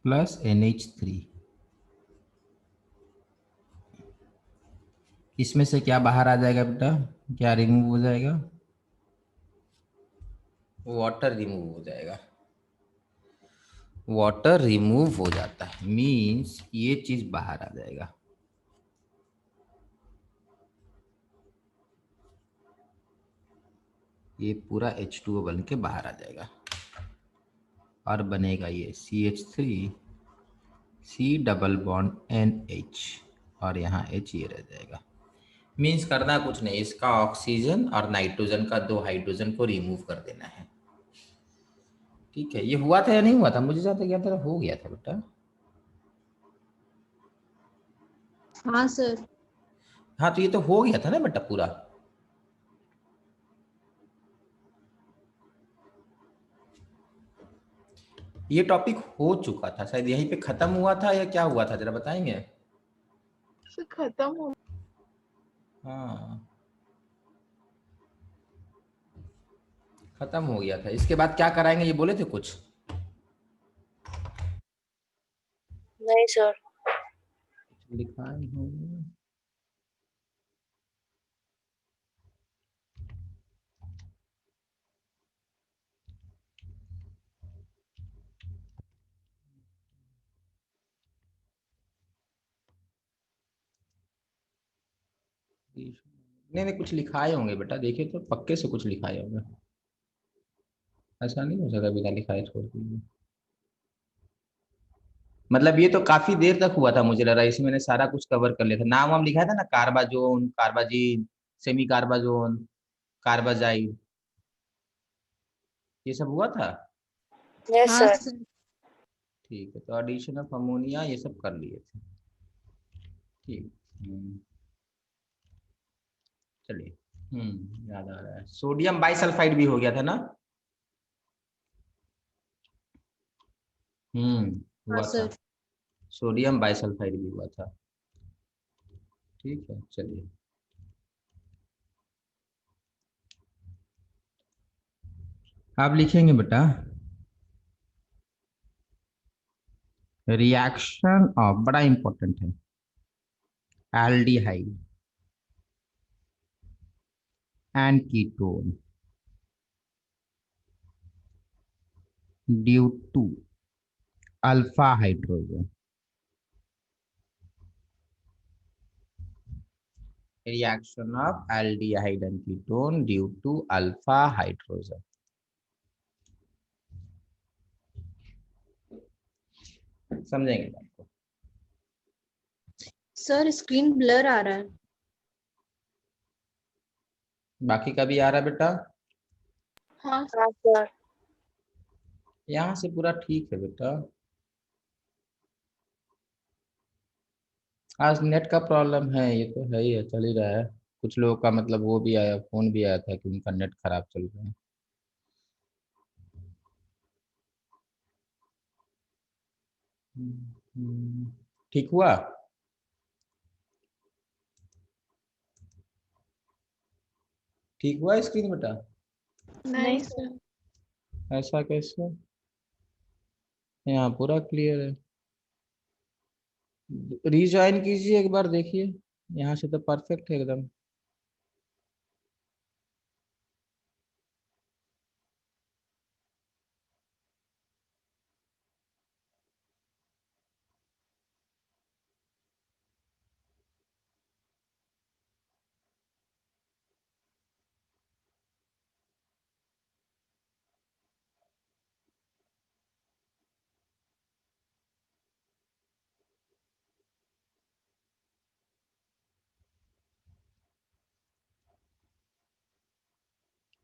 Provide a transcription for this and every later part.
Plus NH3। इसमें से क्या बाहर आ जाएगा बेटा, क्या रिमूव हो जाएगा? वाटर रिमूव हो जाएगा। वाटर रिमूव हो जाता है मीन्स ये चीज बाहर आ जाएगा। ये पूरा H2O बन के बाहर आ जाएगा और बनेगा ये CH3 C double bond NH और यहाँ H ये रह जाएगा। मीन्स करना कुछ नहीं, इसका ऑक्सीजन और नाइट्रोजन का 2 हाइड्रोजन को रिमूव कर देना है। ठीक है, ये हुआ था या नहीं हुआ था? मुझे ज्यादा क्या था, हो गया था बेटा। हाँ सर। हाँ तो ये तो हो गया था ना बेटा पूरा। ये टॉपिक हो चुका था शायद, यहीं पे खत्म हुआ था या क्या हुआ था, जरा बताएंगे? खत्म हो। हाँ खत्म हो गया था। इसके बाद क्या कराएंगे ये बोले थे कुछ? नहीं सर। लिखाए हूँ। नहीं नहीं कुछ लिखाए होंगे बेटा, देखिए तो पक्के से कुछ लिखाए होंगे। ऐसा नहीं हो सकता बिना लिखाए छोड़ दीजिए। मतलब ये तो काफी देर तक हुआ था, मुझे लग रहा है इसमें मैंने सारा कुछ कवर कर लिया था। नाम वाम लिखा था ना, कार्बाजोन, कार्बाजीन, सेमी कार्बाजोन, कार्बाजाइड, ये सब हुआ था। Yes sir. ठीक है, तो एडिशन ऑफ अमोनिया ये सब कर लिए थे। ठीक। चलिए। याद आ रहा है, सोडियम बाइसल्फाइड भी हो गया था ना। हाँ हुआ था। सर। सोडियम बाइसल्फाइड भी हुआ था। ठीक है चलिए। आप लिखेंगे बेटा, रिएक्शन ऑफ, बड़ा इंपॉर्टेंट है, aldehyde and ketone due to alpha hydrogen. Reaction of aldehyde and ketone due to alpha hydrogen. समझेंगे बात को? सर स्क्रीन ब्लर आ रहा है। बाकी का भी आ रहा है बेटा? हाँ सर। यहाँ से पूरा ठीक है बेटा। आज नेट का प्रॉब्लम है, ये तो है ही है, चल ही रहा है। कुछ लोगों का मतलब वो भी आया, फोन भी आया था कि उनका नेट खराब चल रहा है। ठीक हुआ? ठीक हुआ स्क्रीन बेटा? नहीं सर। ऐसा कैसे? यहाँ पूरा क्लियर है। रीज्वाइन कीजिए एक बार, देखिए। यहाँ से तो परफेक्ट है एकदम।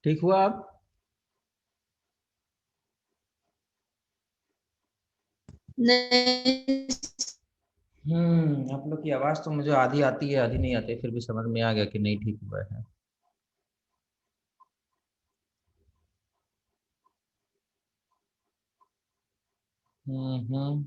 ठीक हुआ अब? नहीं। आप लोग की आवाज तो मुझे आधी आती है आधी नहीं आती, फिर भी समझ में आ गया कि नहीं ठीक हुआ है। हम्म।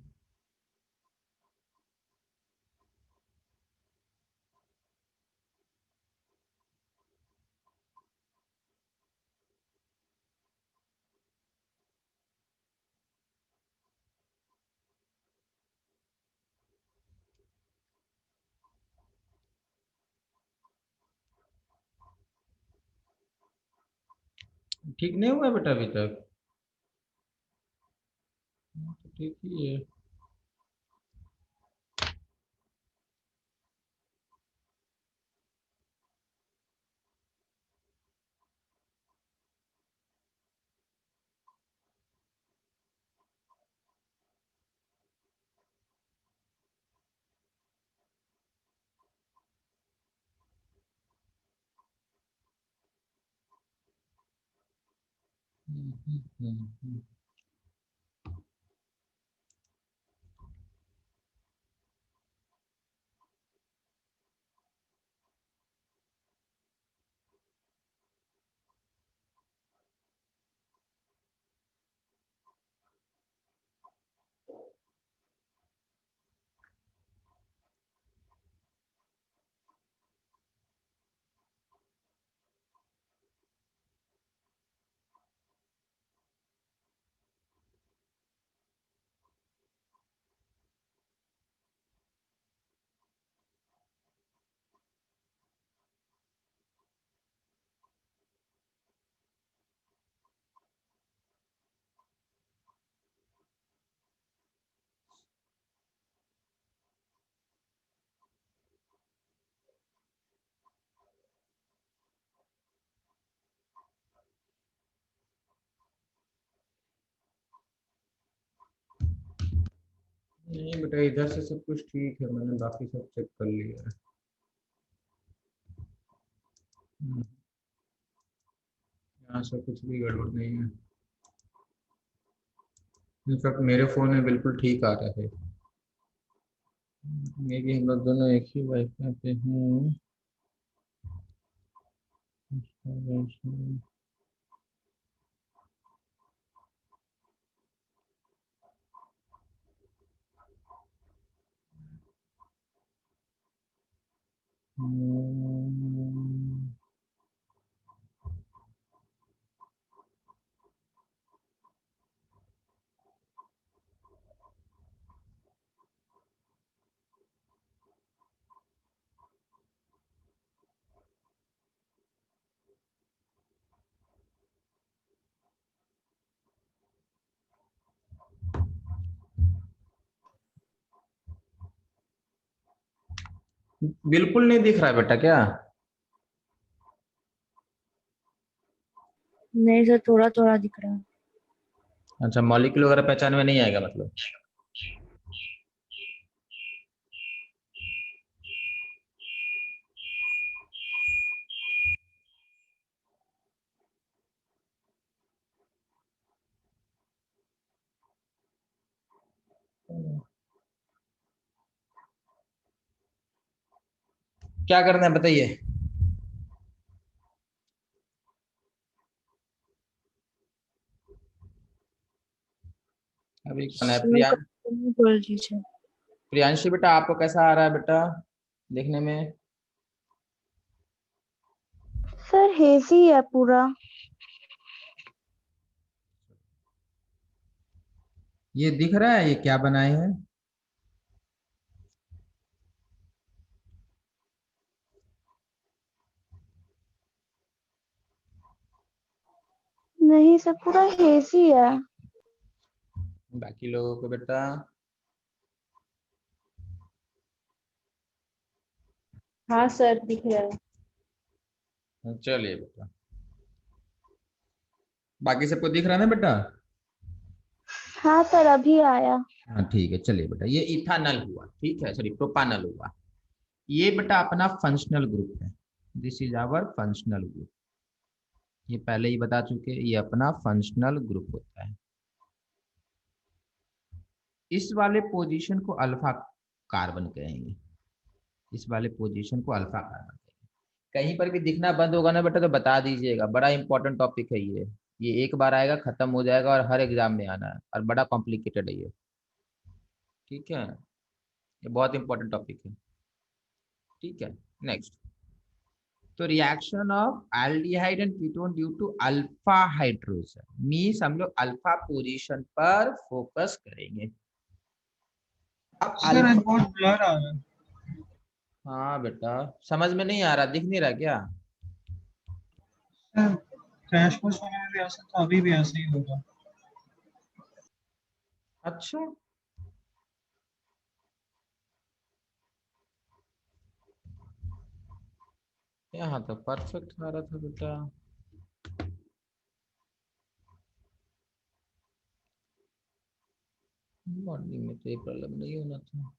ठीक नहीं हुआ बेटा अभी तक? तो ठीक ही है। नहीं बेटा, इधर से सब कुछ ठीक है, मैंने बाकी सब चेक कर लिया है। यहाँ से कुछ भी गड़बड़ नहीं है। इनफैक्ट मेरे फोन में बिल्कुल ठीक आ रहा है। मे भी हम लोग दोनों एक ही वाईफाई पे हैं। बिल्कुल नहीं दिख रहा है बेटा क्या? नहीं सर, थोड़ा थोड़ा दिख रहा है। अच्छा, मॉलिक्यूल वगैरह पहचान में नहीं आएगा मतलब? क्या करना है बताइए? अभी कौन है? बोल दीजिए। प्रियांशी बेटा, आपको कैसा आ रहा है बेटा देखने में? सर हेजी है पूरा। ये दिख रहा है ये क्या बनाए हैं? नहीं सर, पूरा हेजी है। बाकी लोगों को बेटा? हाँ सर, दिख रहा है। चलिए बेटा, बाकी सबको दिख रहा है ना बेटा? हाँ सर, अभी आया। हाँ ठीक है, चलिए बेटा, ये इथानल हुआ, ठीक है, सॉरी प्रोपानल हुआ। ये बेटा अपना फंक्शनल ग्रुप है। This is our functional group. ये पहले ही बता चुके, ये अपना फंक्शनल ग्रुप होता है। इस वाले पोजीशन को अल्फा कार्बन कहेंगे। इस वाले पोजीशन को अल्फा कार्बन कहेंगे। कहीं पर भी दिखना बंद होगा ना बेटा तो बता दीजिएगा, बड़ा इंपॉर्टेंट टॉपिक है ये एक बार आएगा, खत्म हो जाएगा और हर एग्जाम में आना है, और बड़ा कॉम्प्लिकेटेड है ये। ठीक है, ये बहुत इंपॉर्टेंट टॉपिक है। ठीक है, नेक्स्ट। तो reaction of aldehyde and ketone due to alpha hydrogen, means हम लोग अल्फा पोजीशन पर फोकस करेंगे। अब सर अल्फा, बहुत ब्लर आ रहा है। हाँ बेटा, समझ में नहीं आ रहा, दिख नहीं रहा क्या? सर क्रैश कोर्स होने में भी ऐसा था, अभी भी ऐसा ही होगा। अच्छा, यहाँ तो परफेक्ट आ रहा था बेटा। मॉर्निंग में तो ये प्रॉब्लम नहीं होना था।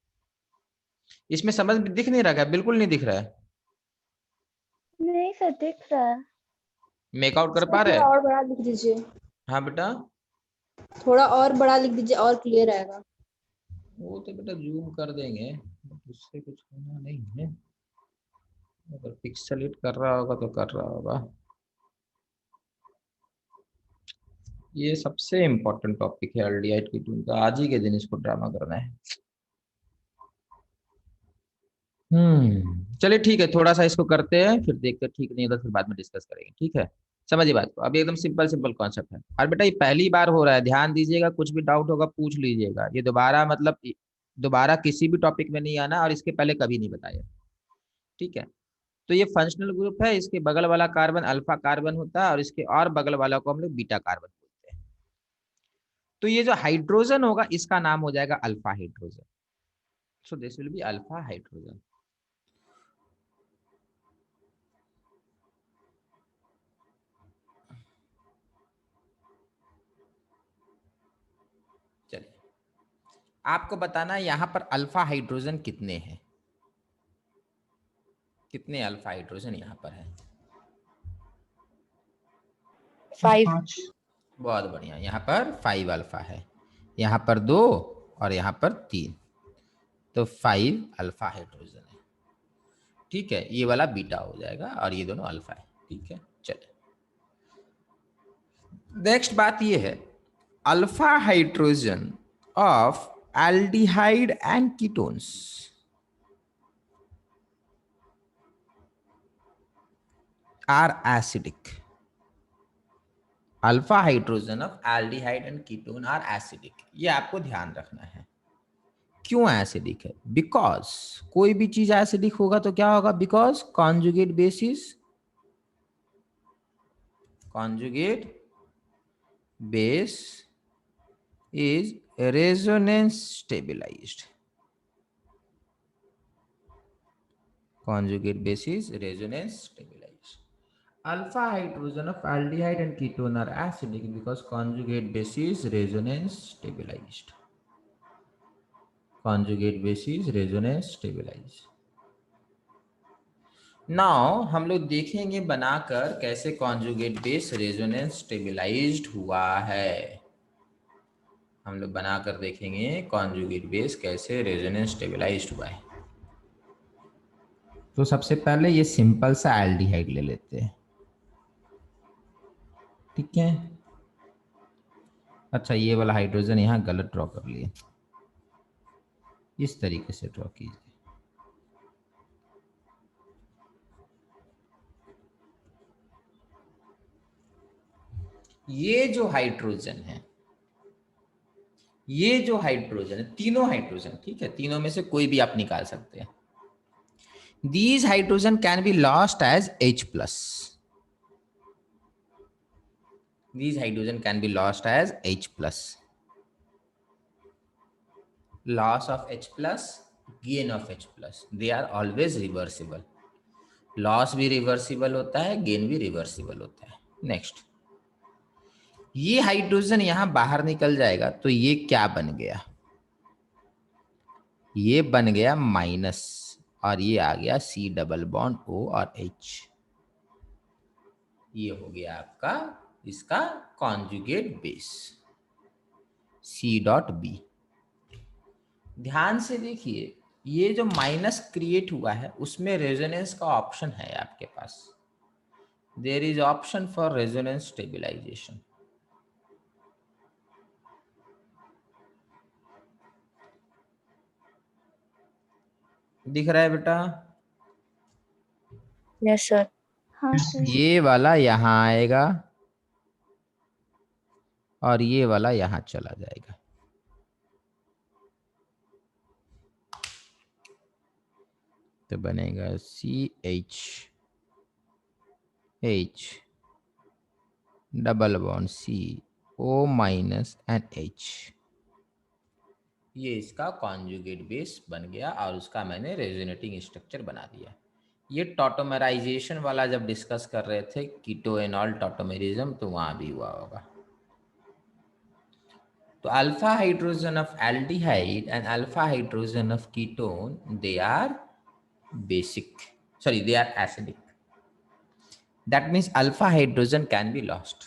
इसमें समझ दिख नहीं रहा है, बिल्कुल नहीं दिख रहा है। नहीं सर दिख रहा है। मेकआउट कर सर पा रहे थोड़ा हैं? और बड़ा लिख दीजिए, हाँ बेटा, थोड़ा और बड़ा लिख दीजिए और क्लियर आएगा। वो तो बेटा जूम कर देंगे, उससे कुछ होना नहीं है। अगर पिक्सेलेट कर रहा होगा तो कर रहा होगा। ये सबसे इम्पोर्टेंट टॉपिक है एल्डिहाइड कीटोन का, आज ही के दिन इसको ड्रामा करना है। चलिए ठीक है, थोड़ा सा इसको करते हैं, फिर देखते हैं, ठीक नहीं होगा फिर बाद में डिस्कस करेंगे, ठीक है। समझिए बात को, अभी एकदम सिंपल सिंपल कॉन्सेप्ट है। और बेटा ये पहली बार हो रहा है, ध्यान दीजिएगा, कुछ भी डाउट होगा पूछ लीजिएगा। ये दोबारा मतलब दोबारा किसी भी टॉपिक में नहीं आना, और इसके पहले कभी नहीं बताया, ठीक है। तो ये फंक्शनल ग्रुप है, इसके बगल वाला कार्बन अल्फा कार्बन होता है, और इसके और बगल वाला को हम लोग बीटा कार्बन बोलते हैं। तो ये जो हाइड्रोजन होगा इसका नाम हो जाएगा alpha hydrogen. So this will be alpha hydrogen. चलिए, आपको बताना है यहाँ पर अल्फा हाइड्रोजन कितने हैं, कितने अल्फा हाइड्रोजन यहाँ पर है। 5। 5। बहुत बढ़िया, यहाँ पर 5 अल्फा है, यहाँ पर 2 और यहाँ पर 3, तो 5 अल्फा हाइड्रोजन है, ठीक है। ये वाला बीटा हो जाएगा और ये दोनों अल्फा है, ठीक है। चलिए नेक्स्ट बात ये है, alpha hydrogen of aldehyde and ketones are acidic. Alpha hydrogen of aldehyde and ketone are acidic, ये आपको ध्यान रखना है। क्यों एसिडिक है? बिकॉज कोई भी चीज एसिडिक होगा तो क्या होगा, because conjugate base is resonance stabilised. Conjugate base is resonance stabilized. Alpha hydrogen of aldehyde and ketone are acidic because conjugate base is resonance stabilized. Conjugate base is resonance stabilized. Now हम लोग देखेंगे बनाकर कैसे conjugate base resonance stabilized हुआ है। हम लोग बनाकर देखेंगे conjugate base कैसे resonance stabilized हुआ है। तो सबसे पहले ये सिंपल सा एल्डिहाइड ले लेते हैं, ठीक है। अच्छा, ये वाला हाइड्रोजन यहाँ गलत ड्रॉ कर लिए, इस तरीके से ड्रॉ कीजिए। ये जो हाइड्रोजन है, ये जो हाइड्रोजन है, तीनों हाइड्रोजन, ठीक है, तीनों में से कोई भी आप निकाल सकते हैं। These hydrogen can be lost as H+. These hydrogen can be lost as H+. Loss of H+, gain of H+, they are always reversible. Loss भी रिवर्सिबल होता है, गेन भी रिवर्सिबल होता है। नेक्स्ट, ये हाइड्रोजन यहां बाहर निकल जाएगा तो ये क्या बन गया, ये बन गया माइनस, और ये आ गया C डबल बॉन्ड O और H। ये हो गया आपका इसका कॉन्जुगेट बेस C.B। ध्यान से देखिए, ये जो माइनस क्रिएट हुआ है उसमें रेजोनेंस का ऑप्शन है आपके पास, there is option for resonance stabilization. दिख रहा है बेटा? Yes sir. हाँ सर। ये वाला यहाँ आएगा और ये वाला यहाँ चला जाएगा, तो बनेगा CH double bond CO minus NH, ये इसका कॉन्जुगेट बेस बन गया और उसका मैंने रेजोनेटिंग स्ट्रक्चर बना दिया। ये टॉटोमराइजेशन वाला जब डिस्कस कर रहे थे कीटोएनॉल टॉटोमेरिज्म, तो वहां भी हुआ होगा। तो alpha hydrogen of aldehyde and alpha hydrogen of ketone, they are basic, sorry, they are acidic. That means alpha hydrogen can be lost.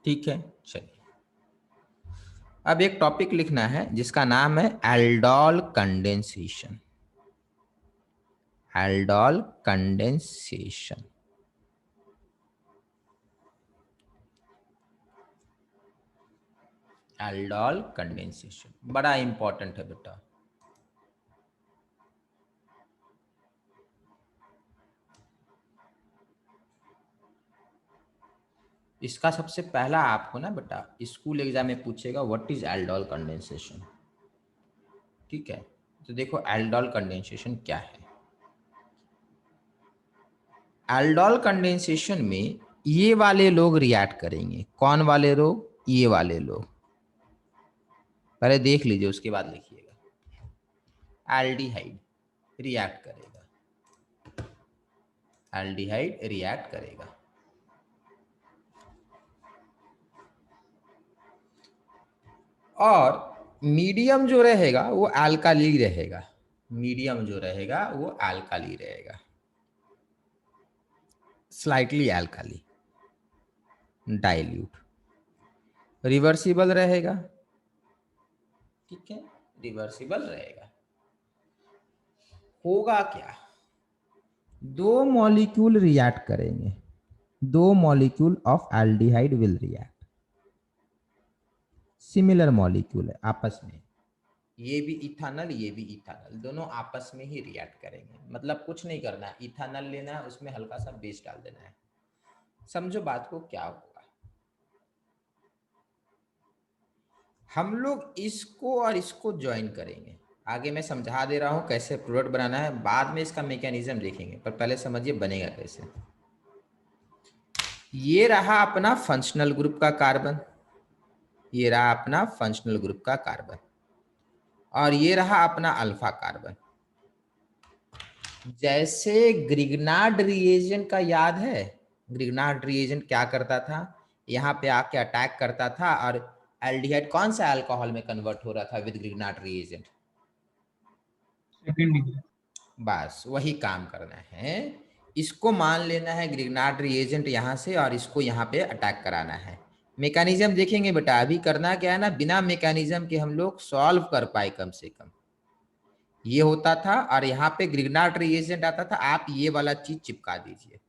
ठीक है, चलिए अब एक टॉपिक लिखना है जिसका नाम है aldol condensation. Aldol condensation, aldol condensation बड़ा इंपॉर्टेंट है बेटा। इसका सबसे पहला आपको ना बेटा स्कूल एग्जाम में पूछेगा व्हाट इज एल्डोल कंडेंसेशन। ठीक है, तो देखो एल्डोल कंडेंसेशन क्या है। एल्डोल कंडेंसेशन में ये वाले लोग रिएक्ट करेंगे। कौन वाले लोग? ये वाले लोग। पहले देख लीजिए उसके बाद लिखिएगा। एल्डिहाइड रिएक्ट करेगा, एल्डिहाइड रिएक्ट करेगा। और मीडियम जो रहेगा वो अल्काली रहेगा। मीडियम जो रहेगा वो अल्काली रहेगा, स्लाइटली अल्काली, डाइल्यूट। रिवर्सिबल रहेगा, ठीक है, रिवर्सिबल रहेगा। होगा क्या? दो मॉलिक्यूल रिएक्ट करेंगे, दो molecule of aldehyde will react. Similar molecule है आपस में, ये भी इथानल ये भी इथानल, दोनों आपस में ही रिएक्ट करेंगे। मतलब कुछ नहीं करना है, इथानल लेना है, उसमें हल्का सा बेस डाल देना है। समझो बात को, क्या होगा। हम लोग इसको और इसको ज्वाइन करेंगे। आगे मैं समझा दे रहा हूं कैसे प्रोडक्ट बनाना है, बाद में इसका मैकेनिज्म देखेंगे, पर पहले समझिए बनेगा कैसे। ये रहा अपना फंक्शनल ग्रुप का कार्बन, ये रहा अपना फंक्शनल ग्रुप का कार्बन, और ये रहा अपना अल्फा कार्बन। जैसे ग्रिग्नार्ड रिएजेंट का याद है? ग्रिग्नार्ड रिएजेंट क्या करता था? यहाँ पे आके अटैक करता था और एल्डिहाइड कौन सा अल्कोहल में कन्वर्ट हो रहा था with Grignard reagent? Second degree. बस वही काम करना है। इसको मान लेना है ग्रिग्नार्ड रिएजेंट यहाँ से, और इसको यहाँ पे अटैक कराना है। मैकेनिज्म देखेंगे बेटा। अभी करना क्या है ना, बिना मैकेनिज्म के हम लोग सॉल्व कर पाए कम से कम। ये होता था और यहाँ पे ग्रिग्नार्ड रिएजेंट आता था, आप ये वाला चीज चिपका दीजिए,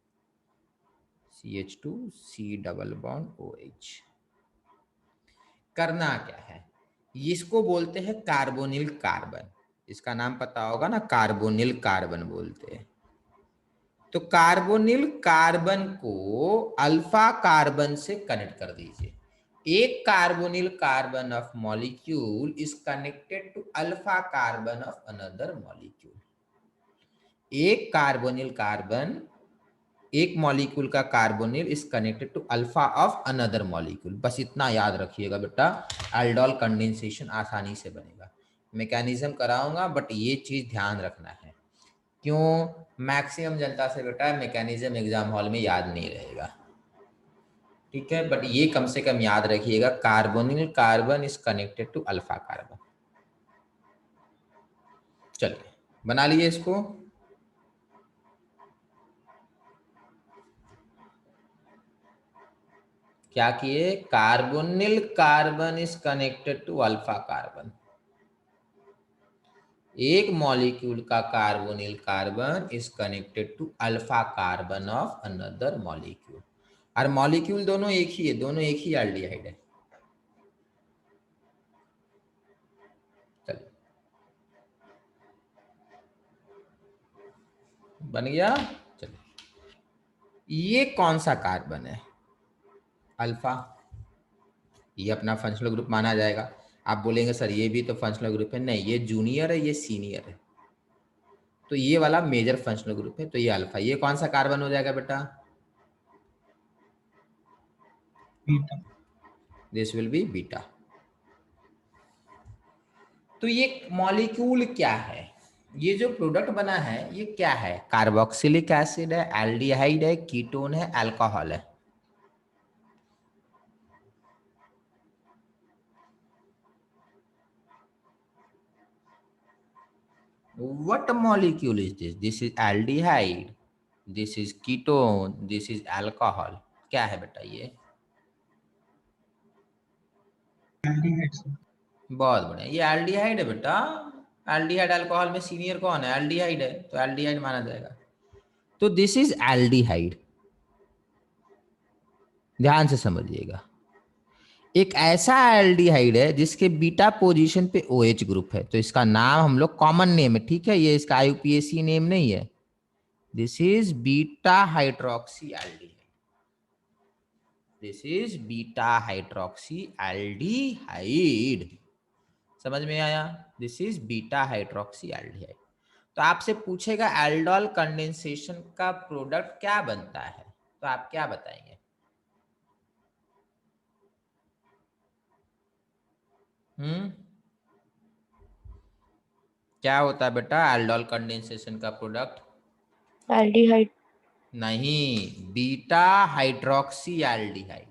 CH2 C double bond OH। करना क्या है, इसको बोलते हैं कार्बोनिल कार्बन। इसका नाम पता होगा ना, कार्बोनिल कार्बन बोलते हैं। तो कार्बोनिल कार्बन को अल्फा कार्बन से कनेक्ट कर दीजिए। एक carbonyl carbon of molecule is connected to alpha carbon of another molecule. एक कार्बोनिल कार्बन, एक मॉलिक्यूल का carbonyl is connected to alpha of another molecule. बस इतना याद रखिएगा बेटा, एल्डोल कंडेंसेशन आसानी से बनेगा। मैकेनिज्म कराऊंगा बट ये चीज ध्यान रखना है। क्यों? मैक्सिमम जनता से बेटा मैकेनिज्म एग्जाम हॉल में याद नहीं रहेगा, ठीक है, बट ये कम से कम याद रखिएगा, carbonyl carbon is connected to alpha carbon. चलिए बना लिए इसको। क्या किए? Carbonyl carbon is connected to alpha carbon. एक मॉलिक्यूल का carbonyl carbon is connected to alpha carbon of another molecule. और मॉलिक्यूल दोनों एक ही है, दोनों एक ही एल्डिहाइड है। चलिए बन गया। चलिए ये कौन सा कार्बन है? अल्फा। ये अपना फंक्शनल ग्रुप माना जाएगा। आप बोलेंगे सर ये भी तो फंक्शनल ग्रुप है। नहीं, ये जूनियर है, ये सीनियर है। तो ये वाला मेजर फंक्शनल ग्रुप है, तो ये अल्फा, ये कौन सा कार्बन हो जाएगा बेटा? Beta. This will B beta. तो ये मॉलिक्यूल क्या है? ये जो प्रोडक्ट बना है ये क्या है? कार्बोक्सिलिक एसिड है, एल्डिहाइड है, कीटोन है, अल्कोहल है। What molecule is this? This is aldehyde, this is ketone, this is alcohol. क्या है बेटा ये? Aldehyde sir. बहुत बढ़िया, ये एल्डिहाइड है बेटा। एल्डिहाइड अल्कोहल में सीनियर कौन है? एल्डिहाइड है, तो एल्डिहाइड माना जाएगा। तो दिस इज एल्डिहाइड, ध्यान से समझिएगा। एक ऐसा एल्डिहाइड है जिसके बीटा पोजीशन पे OH ग्रुप है, तो इसका नाम हम लोग कॉमन नेम है, ठीक है, ये इसका IUPAC नेम नहीं है। This is beta hydroxy aldehyde, this is beta hydroxy aldehyde. समझ में आया? This is beta hydroxy aldehyde. तो आपसे पूछेगा एल्डोल कंडेंसेशन का प्रोडक्ट क्या बनता है, तो आप क्या बताएंगे? क्या होता है बेटा एल्डोल कंडेंसेशन का प्रोडक्ट? एल्डिहाइड। नहीं, beta hydroxy aldehyde.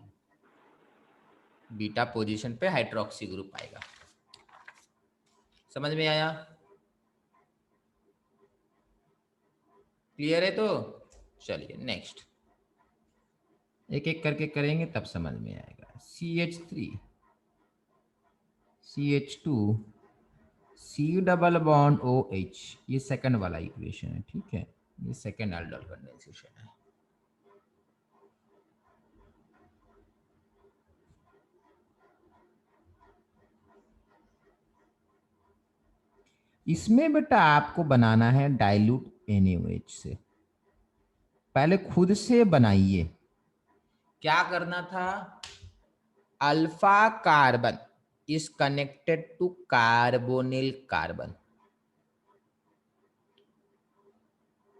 Beta position पे हाइड्रोक्सी ग्रुप आएगा। समझ में आया? क्लियर है? तो चलिए नेक्स्ट, एक एक करके करेंगे तब समझ में आएगा। CH3 CH2 C double bond OH, ये सेकंड वाला इक्वेशन है, ठीक है, ये सेकंड एल्डोल कंडेंसेशन है। इसमें बेटा आपको बनाना है डाइल्यूट NaOH से। पहले खुद से बनाइए। क्या करना था? Alpha carbon is connected to carbonyl carbon,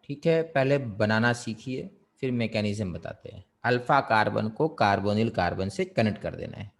ठीक है, पहले बनाना सीखिए, फिर मैकेनिज्म बताते हैं। अल्फा कार्बन को कार्बोनिल कार्बन से कनेक्ट कर देना है।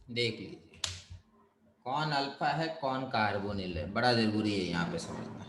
देख लीजिए कौन अल्फा है कौन कार्बोनिल है, बड़ा जरूरी है यहाँ पे समझना।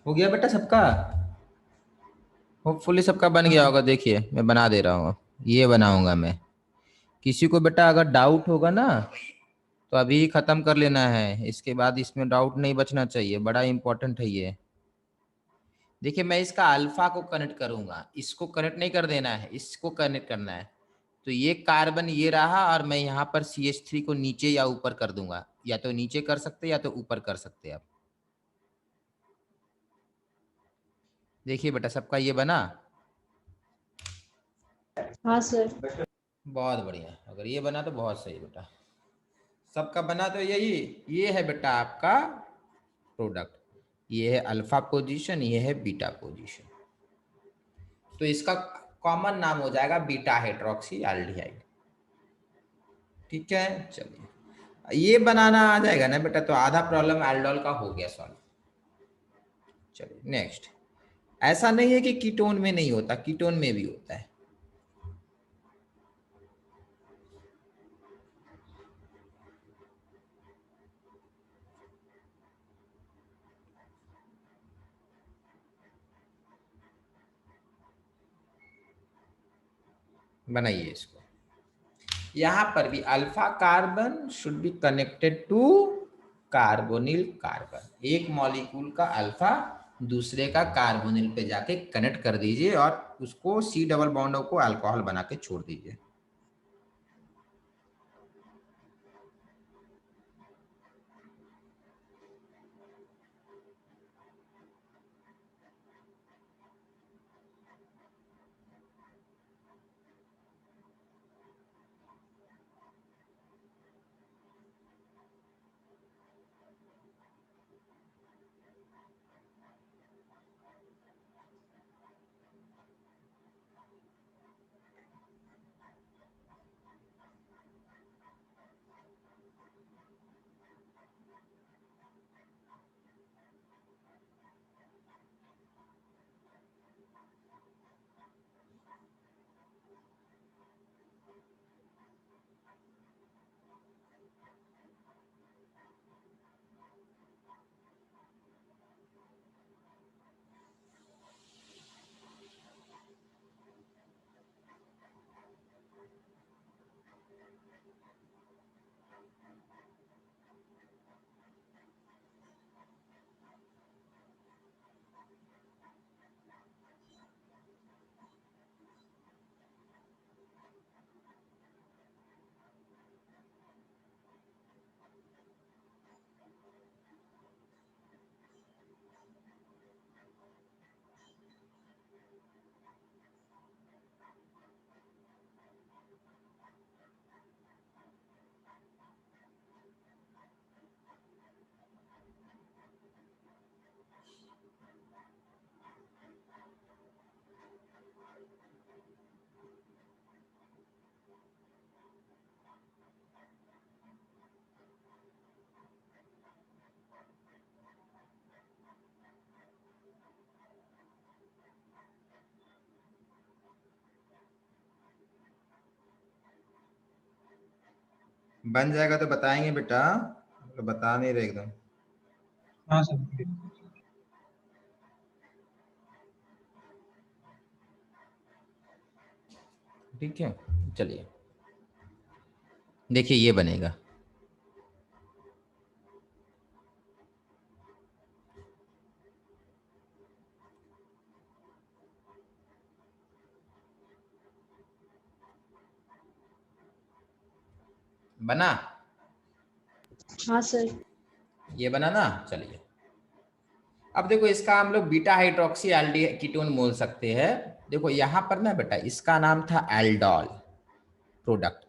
हो गया बेटा सबका? होपफुली सबका बन गया होगा। देखिए मैं बना दे रहा हूँ, ये बनाऊंगा मैं। किसी को बेटा अगर डाउट होगा ना तो अभी खत्म कर लेना है, इसके बाद इसमें डाउट नहीं बचना चाहिए, बड़ा इंपॉर्टेंट है ये। देखिए मैं इसका अल्फा को कनेक्ट करूंगा, इसको कनेक्ट नहीं कर देना है, इसको कनेक्ट करना है। तो ये कार्बन ये रहा, और मैं यहाँ पर CH3 को नीचे या ऊपर कर दूंगा, या तो नीचे कर सकते या तो ऊपर कर सकते आप। देखिए बेटा सबका ये बना। हाँ सर। बहुत बढ़िया, अगर ये बना तो बहुत सही बेटा। सबका बना तो यही, ये है बेटा आपका प्रोडक्ट। ये है अल्फा पोजीशन, ये है बीटा पोजीशन। तो इसका कॉमन नाम हो जाएगा बीटा हाइड्रोक्सी एल्डिहाइड। ठीक है, चलिए ये बनाना आ जाएगा ना बेटा, तो आधा प्रॉब्लम एल्डोल का हो गया सॉल्व। चलिए नेक्स्ट। ऐसा नहीं है कि कीटोन में नहीं होता, कीटोन में भी होता है। बनाइए इसको। यहां पर भी alpha carbon should be connected to carbonyl carbon. एक मॉलिक्यूल का अल्फा दूसरे का कार्बोनिल पे जाके कनेक्ट कर दीजिए और उसको C डबल बॉन्ड को अल्कोहल बना के छोड़ दीजिए। बन जाएगा तो बताएंगे बेटा, तो बता नहीं रहे एकदम। हाँ सर। ठीक है, चलिए देखिए ये बनेगा। बना? हाँ सर। ये बना ना, चलिए अब देखो इसका हम लोग बीटा हाइड्रोक्सी एल्डी कीटोन बोल सकते हैं। देखो यहाँ पर ना बेटा इसका नाम था एल्डोल प्रोडक्ट,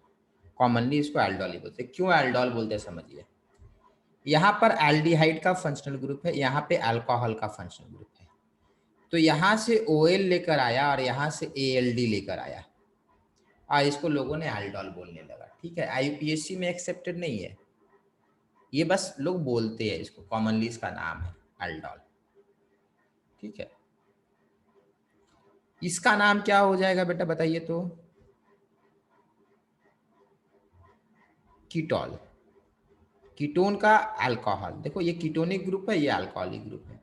कॉमनली इसको एल्डोल ही बोलते हैं। क्यों एल्डोल बोलते हैं समझिए। यहाँ पर एल्डिहाइड का फंक्शनल ग्रुप है, यहाँ पे अल्कोहल का फंक्शनल ग्रुप है। तो यहाँ से OL लेकर आया और यहाँ से ALD लेकर आया, और इसको लोगों ने एल्डोल बोलने लगा। ठीक है, IUPAC में एक्सेप्टेड नहीं है ये, बस लोग बोलते हैं इसको, कॉमनली इसका नाम है एल्डोल। ठीक है, इसका नाम क्या हो जाएगा बेटा बताइए तो? कीटोल। कीटोन का अल्कोहल, देखो ये कीटोनिक ग्रुप है, ये अल्कोहलिक ग्रुप है।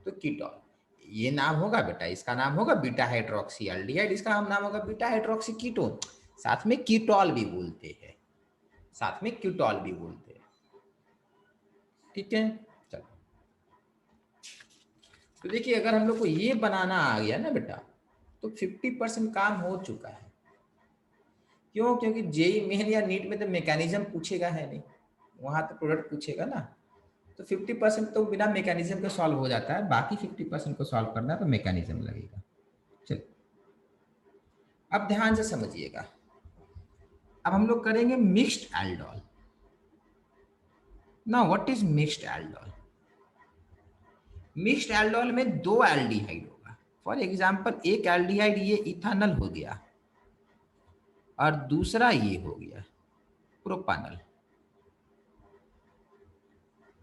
तो कीटोन, ये नाम होगा बेटा, इसका नाम होगा बीटा हाइड्रोक्सी एल्डिहाइड, इसका नाम होगा बीटा हाइड्रोक्सी कीटोन। साथ में कीटोल भी बोलते हैं, साथ में कीटोल भी बोलते हैं। ठीक है, चलो तो देखिए अगर हम लोग को ये बनाना आ गया ना बेटा तो 50% काम हो चुका है। क्यों? क्योंकि जेई मेन या नीट में तो मैकेनिज्म पूछेगा है नहीं, वहां तो प्रोडक्ट पूछेगा ना। तो 50% तो बिना मैकेनिज्म के सॉल्व हो जाता है, बाकी 50% को सॉल्व करना है तो मैकेनिज्म लगेगा। चलो अब ध्यान से समझिएगा, अब हम लोग करेंगे मिक्स्ड एल्डोल। ना what is mixed aldol? Mixed aldol में दो एल्डिहाइड होगा। फॉर एग्जांपल एक एल्डिहाइड ये इथानल हो गया और दूसरा ये हो गया प्रोपानल।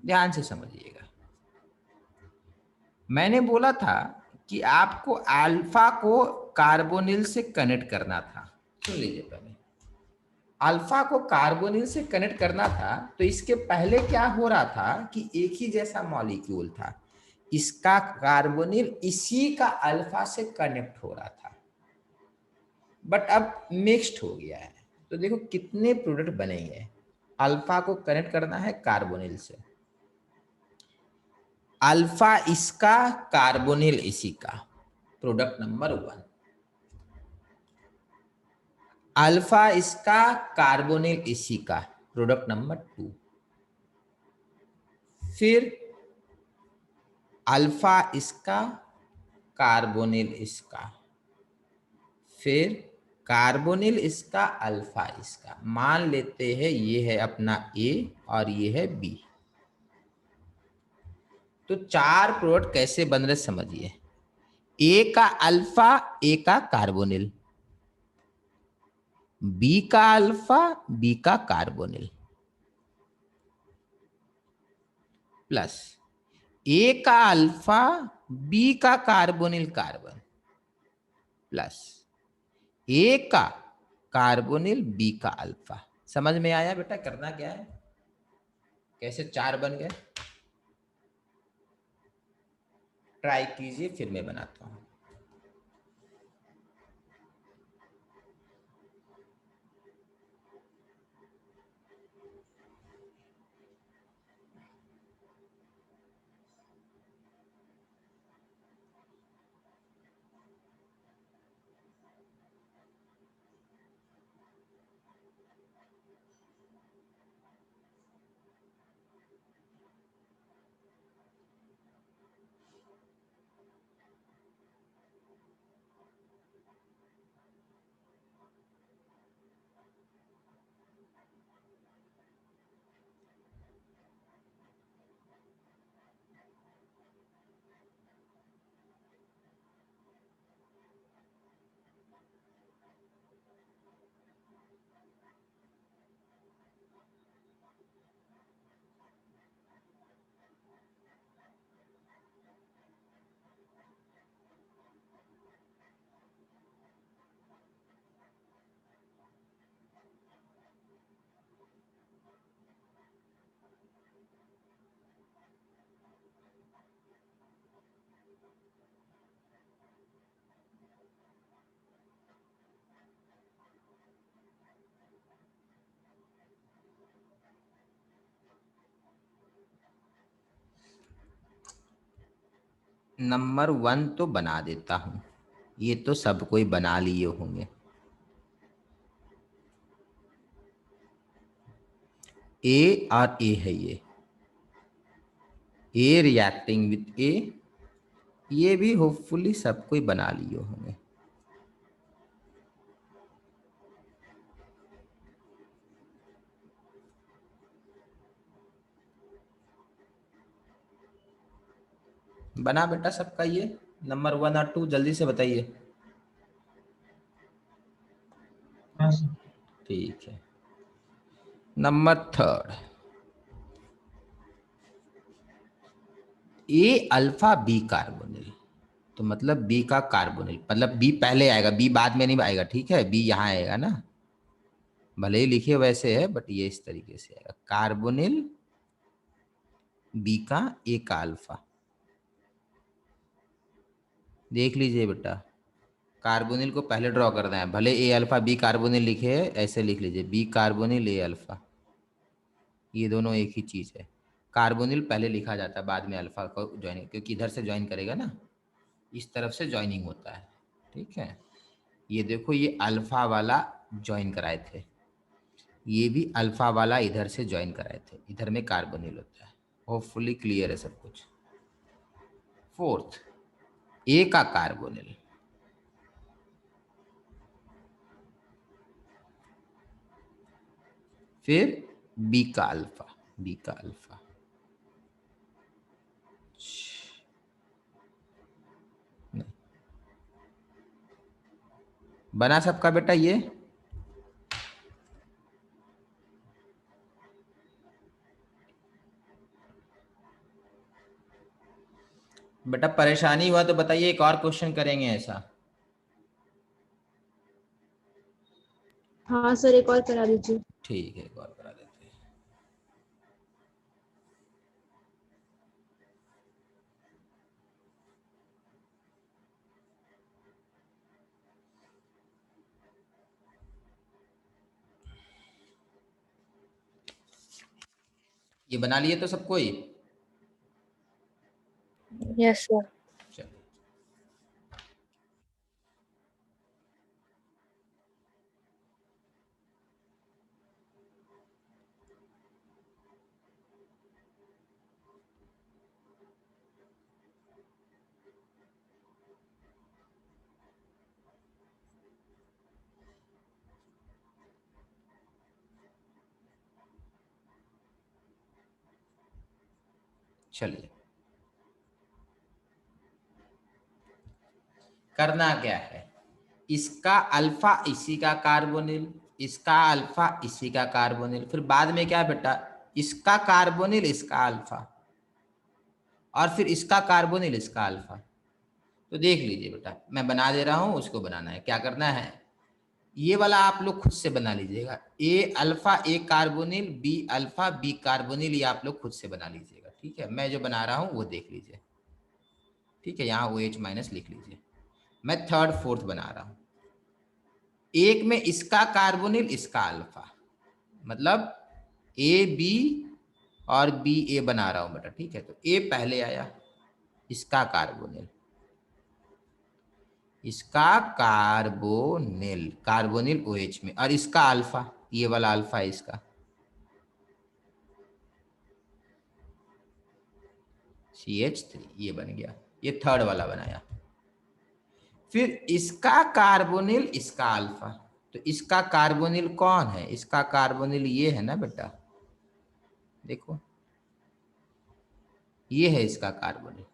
ध्यान से समझिएगा, मैंने बोला था कि आपको अल्फा को कार्बोनिल से कनेक्ट करना था। सुन लीजिए, पहले अल्फा को कार्बोनिल से कनेक्ट करना था तो इसके पहले क्या हो रहा था कि एक ही जैसा मॉलिक्यूल था, इसका कार्बोनिल इसी का अल्फा से कनेक्ट हो रहा था, बट अब मिक्स्ड हो गया है। तो देखो कितने प्रोडक्ट बनेंगे। अल्फा को कनेक्ट करना है कार्बोनिल से, अल्फा इसका कार्बोनिल इसी का, प्रोडक्ट नंबर 1। अल्फा इसका कार्बोनिल इसी का, प्रोडक्ट नंबर 2। फिर अल्फा इसका कार्बोनिल इसका, फिर कार्बोनिल इसका अल्फा इसका। मान लेते हैं ये है अपना ए और ये है बी। तो 4 प्रोडक्ट कैसे बन रहे समझिए। ए का अल्फा, ए का कार्बोनिल, बी का अल्फा, बी का कार्बोनिल, प्लस ए का अल्फा, बी का कार्बोनिल कार्बन, प्लस ए का कार्बोनिल, बी का अल्फा। समझ में आया बेटा करना क्या है, कैसे 4 बन गए? ट्राई कीजिए, फिर मैं बनाता हूं। नंबर 1 तो बना देता हूं, ये तो सब कोई बना लिए होंगे। ए और ए है ये रिएक्टिंग विथ ए, ये भी होपफुली सब कोई बना लिए होंगे। बना बेटा सबका ये नंबर 1 और 2, जल्दी से बताइए। हाँ सर। ठीक है, नंबर 3 ए अल्फा बी कार्बोनिल, तो मतलब बी का कार्बोनिल, मतलब बी पहले आएगा, बी बाद में नहीं आएगा। ठीक है, बी यहाँ आएगा ना, भले ही लिखे वैसे है बट ये इस तरीके से आएगा, कार्बोनिल बी का ए का अल्फा, देख लीजिए बेटा, कार्बोनिल को पहले ड्रॉ करना है, भले ए अल्फा बी कार्बोनिल लिखे है, ऐसे लिख लीजिए बी कार्बोनिल ए अल्फा, ये दोनों एक ही चीज़ है। कार्बोनिल पहले लिखा जाता है, बाद में अल्फा को ज्वाइन, क्योंकि इधर से ज्वाइन करेगा ना, इस तरफ से ज्वाइनिंग होता है। ठीक है, ये देखो ये अल्फा वाला ज्वाइन कराए थे, ये भी अल्फा वाला इधर से ज्वाइन कराए थे, इधर में कार्बोनिल होता है। होपफुली क्लियर है सब कुछ। फोर्थ, ए का कार्बोनिल, फिर बी का अल्फा, बी का अल्फा, नहीं बना सबका बेटा ये। बेटा परेशानी हुआ तो बताइए, एक और क्वेश्चन करेंगे ऐसा। हाँ सर, एक और करा दीजिए। ठीक है, एक और करा देते हैं। ये बना लिए तो सबको ही? Yes sir. चलिए, चलिए करना क्या है, इसका अल्फा इसी का कार्बोनिल, इसका अल्फा इसी का कार्बोनिल, फिर बाद में क्या बेटा, इसका कार्बोनिल इसका अल्फा, और फिर इसका कार्बोनिल इसका अल्फा। तो देख लीजिए बेटा, मैं बना दे रहा हूं, उसको बनाना है। क्या करना है, ये वाला आप लोग खुद से बना लीजिएगा, A alpha A carbonyl, B alpha B carbonyl, ये आप लोग खुद से बना लीजिएगा। ठीक है, मैं जो बना रहा हूं वो देख लीजिए। ठीक है, यहाँ OH माइनस लिख लीजिए। मैं थर्ड फोर्थ बना रहा हूं, एक में इसका कार्बोनिल इसका अल्फा, मतलब ए बी और बी ए बना रहा हूं बेटा। ठीक है, तो ए पहले आया, इसका कार्बोनिल, इसका कार्बोनिल, कार्बोनिल OH में, और इसका अल्फा, ये वाला अल्फा है इसका, CH3, ये बन गया, ये थर्ड वाला बनाया। फिर इसका कार्बोनिल इसका अल्फा, तो इसका कार्बोनिल कौन है, इसका कार्बोनिल ये है ना बेटा, देखो ये है इसका कार्बोनिल,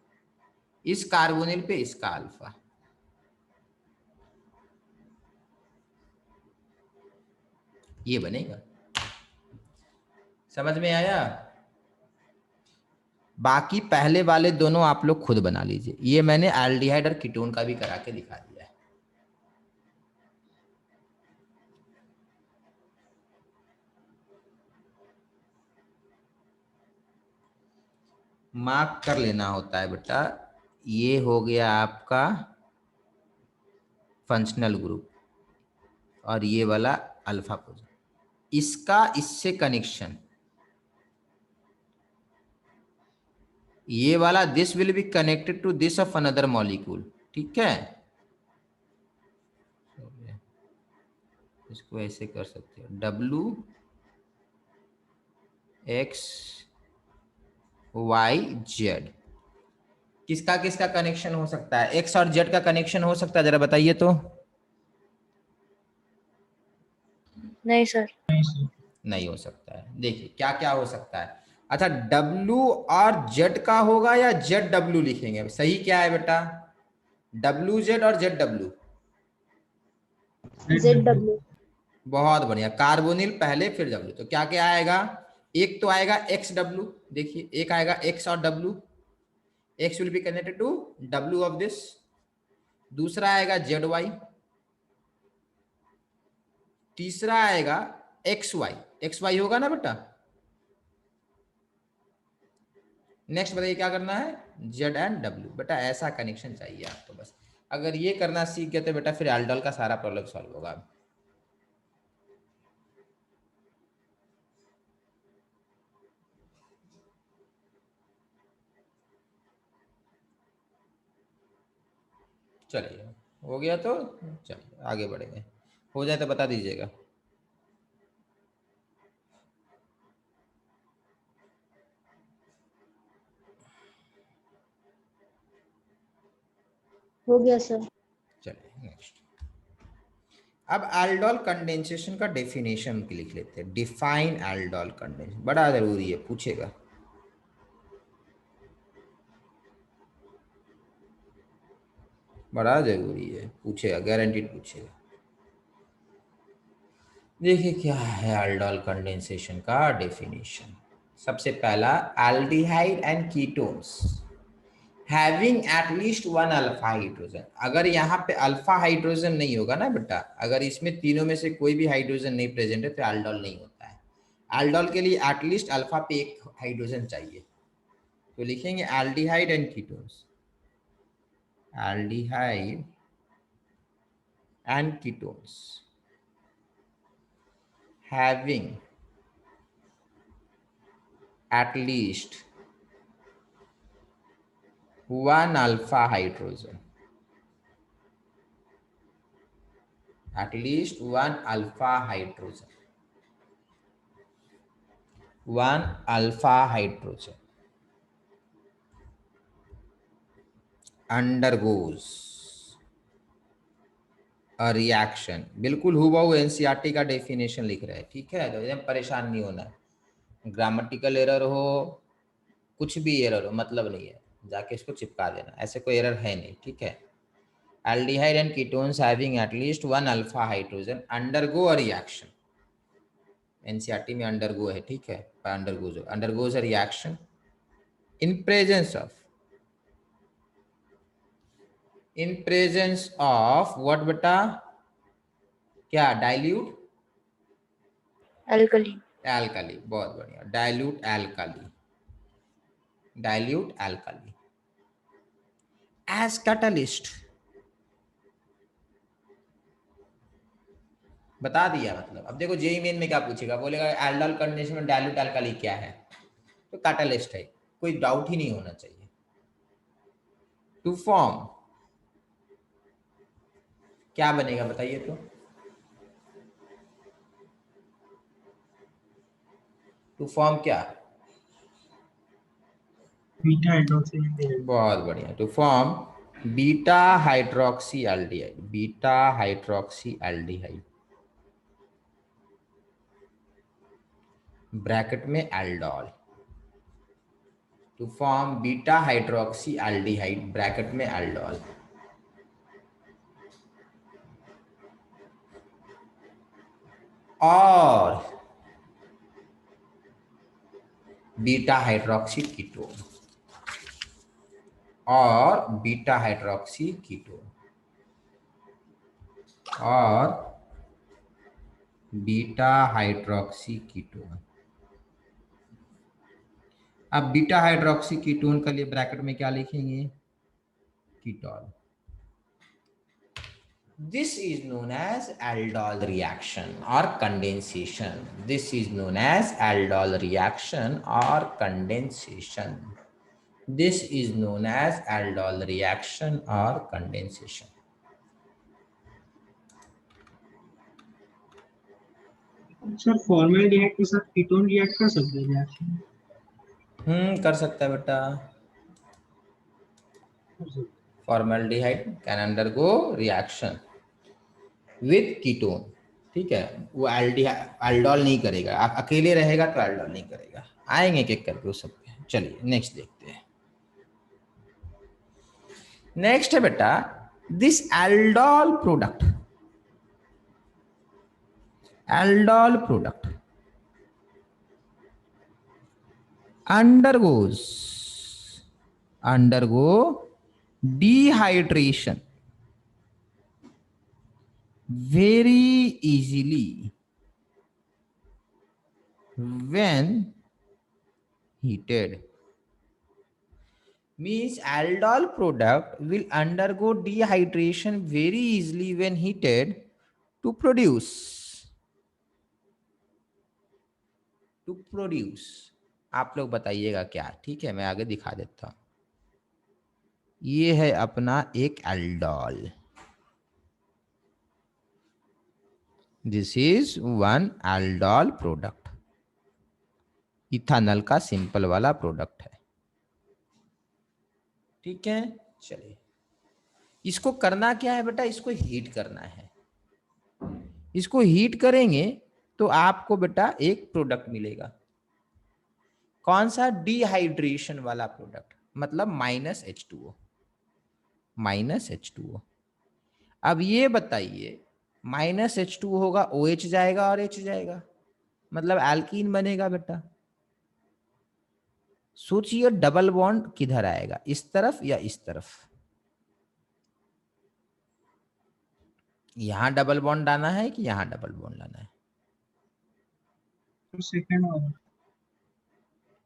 इस कार्बोनिल पे इसका अल्फा, ये बनेगा। समझ में आया? बाकी पहले वाले दोनों आप लोग खुद बना लीजिए, ये मैंने एल्डिहाइड और कीटोन का भी करा के दिखा दिया है। मार्क कर लेना होता है बेटा। ये हो गया आपका फंक्शनल ग्रुप, और ये वाला अल्फा पोजीशन, इसका इससे कनेक्शन, ये वाला this will be connected to this of another molecule. ठीक है, इसको ऐसे कर सकते हो, WXYZ, किसका किसका कनेक्शन हो सकता है, X और Z का कनेक्शन हो सकता है, जरा बताइए तो। नहीं सर। नहीं सर। नहीं हो सकता है। देखिए क्या क्या हो सकता है। अच्छा, W और Z का होगा या ZW लिखेंगे, सही क्या है बेटा, WZ और ZW? ZW। बहुत बढ़िया, कार्बोनिल पहले फिर W, तो क्या क्या आएगा, एक तो आएगा XW, देखिए एक आएगा X और W, X will be connected to W of this, दूसरा आएगा ZY, तीसरा आएगा XY, XY होगा ना बेटा। नेक्स्ट बताइए क्या करना है, Z एंड W, बेटा ऐसा कनेक्शन चाहिए आपको बस। अगर ये करना सीख गए तो बेटा फिर एल्डोल का सारा प्रॉब्लम सॉल्व होगा। चलिए हो गया तो चलिए आगे बढ़ेंगे, हो जाए तो बता दीजिएगा। हो गया सर। चलिए नेक्स्ट। अब एल्डोल कंडेंसेशन का डेफिनेशन लिख लेते हैं। डिफाइन एल्डोल कंडेंसेशन, बड़ा जरूरी है, पूछेगा। बड़ा जरूरी है, पूछेगा, गारंटीड पूछेगा। देखिए क्या है एल्डोल कंडेंसेशन का डेफिनेशन। सबसे पहला, aldehyde and ketones having at least one alpha hydrogen. अगर यहाँ पे अल्फा हाइड्रोजन नहीं होगा ना बेटा, अगर इसमें तीनों में से कोई भी हाइड्रोजन नहीं प्रेजेंट है तो एल्डोल नहीं होता है। एल्डोल के लिए एटलीस्ट अल्फा पे एक हाइड्रोजन चाहिए, तो लिखेंगे aldehyde and ketones. Aldehyde and ketones having at least one alpha hydrogen, at least one alpha hydrogen, one alpha hydrogen undergoes a reaction। बिल्कुल हुबहू एनसीईआरटी का डेफिनेशन लिख रहे हैं, ठीक है, तो एकदम परेशान नहीं होना है। ग्रामेटिकल एरर हो, कुछ भी एरर हो, मतलब नहीं है, जाके इसको चिपका देना, ऐसे कोई एरर है नहीं, ठीक है। Aldehyde and ketones having at least one alpha hydrogen undergo a reaction. NCERT में अंडरगो है, ठीक है, undergoes a reaction in presence of what बेटा, क्या, डाइल्यूट Alkali. एल्कली। बहुत बढ़िया, dilute alkali, dilute alkali as catalyst. बता दिया मतलब। अब देखो जेई मेन में क्या पूछेगा, बोलेगा एल्डोल कंडेंसेशन में डाइल्यूट एल्कली क्या है, तो कैटलिस्ट है, कोई डाउट ही नहीं होना चाहिए। टू फॉर्म क्या बनेगा बताइए तो, टू फॉर्म क्या, बीटा हाइड्रोक्सी एल्डिहाइड। बहुत बढ़िया, to form beta hydroxy aldehyde, beta hydroxy aldehyde bracket में aldol. To form beta hydroxy aldehyde bracket में एल्डोल। और बीटा हाइड्रोक्सी कीटोन, और बीटा हाइड्रोक्सी कीटोन, और बीटा हाइड्रोक्सी कीटोन। अब beta hydroxy ketone के लिए ब्रैकेट में क्या लिखेंगे, ketone. This is known as aldol reaction or condensation. This is known as aldol reaction or condensation. This is known as aldol reaction or condensation. Sir formaldehyde के साथ ketone react कर सकते हैं रिएक्शन? कर सकता है बेटा। Formaldehyde can undergo reaction with ketone, ठीक है, वो एल्डोल नहीं करेगा, आप अकेले रहेगा तो एल्डोल नहीं करेगा। आएंगे एक एक करके उस सब पे। चलिए नेक्स्ट देखते हैं। नेक्स्ट है बेटा, this aldol product, aldol product undergo dehydration very easily when heated, means aldol product will undergo dehydration very easily when heated to produce आप लोग बताइएगा क्या, ठीक है मैं आगे दिखा देता हूं। ये है अपना एक aldol, this is one aldol product, ethanol का सिंपल वाला प्रोडक्ट है, ठीक है। चलिए इसको करना क्या है बेटा, इसको हीट करना है। इसको हीट करेंगे तो आपको बेटा एक प्रोडक्ट मिलेगा, कौन सा, डिहाइड्रेशन वाला प्रोडक्ट, मतलब -H2O, -H2O। अब ये बताइए -H2O होगा, OH जाएगा और H जाएगा, मतलब एल्कीन बनेगा बेटा। सोचिए डबल बॉन्ड किधर आएगा, इस तरफ या इस तरफ, यहां डबल बॉन्ड लाना है कि यहां डबल बॉन्ड लाना है? तो सेकंड वाला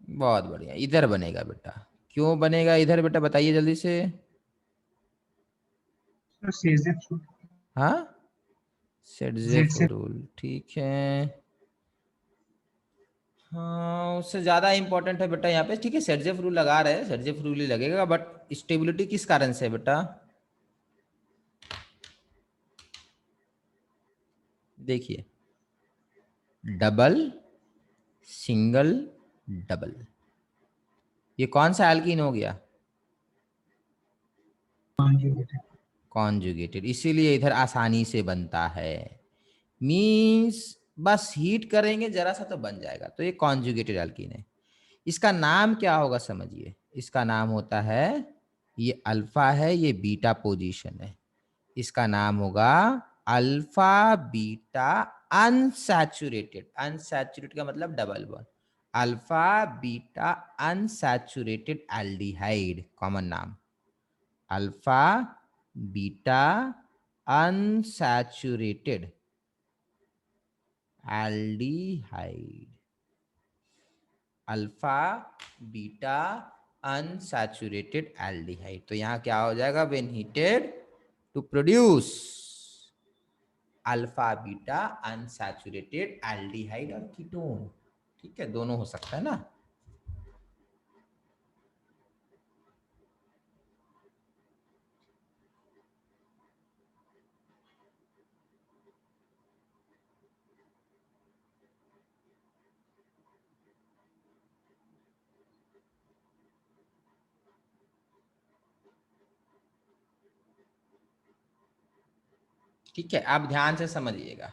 बहुत बढ़िया, इधर बनेगा बेटा। क्यों बनेगा इधर बेटा, बताइए जल्दी से। सर सेजेफ हाँ, जेड सेडजेफ से रूल, ठीक है। हाँ उससे ज्यादा इंपॉर्टेंट है बेटा यहाँ पे, ठीक है सेडजेफ रूल लगा रहे हैं, सेडजेफ रूल ही लगेगा, बट स्टेबिलिटी किस कारण से है बेटा, देखिए डबल, सिंगल, डबल, ये कौन सा एल्कीन हो गया, कॉन्जुगेटेड। कॉन्जुगेटेड, इसीलिए इधर आसानी से बनता है। मीन्स बस हीट करेंगे जरा सा तो बन जाएगा, तो ये कॉन्जुगेटेड एल्कीन है। इसका नाम क्या होगा समझिए, इसका नाम होता है, ये अल्फा है ये बीटा पोजीशन है, इसका नाम होगा अल्फा बीटा अनसैचुरेटेड, अनसैचुरेटेड का मतलब double bond, alpha beta unsaturated aldehyde, common नाम alpha beta unsaturated aldehyde, alpha beta unsaturated aldehyde. तो यहाँ क्या हो जाएगा, when heated to produce alpha beta unsaturated aldehyde और कीटोन, ठीक है दोनों हो सकता है ना। ठीक है आप ध्यान से समझिएगा,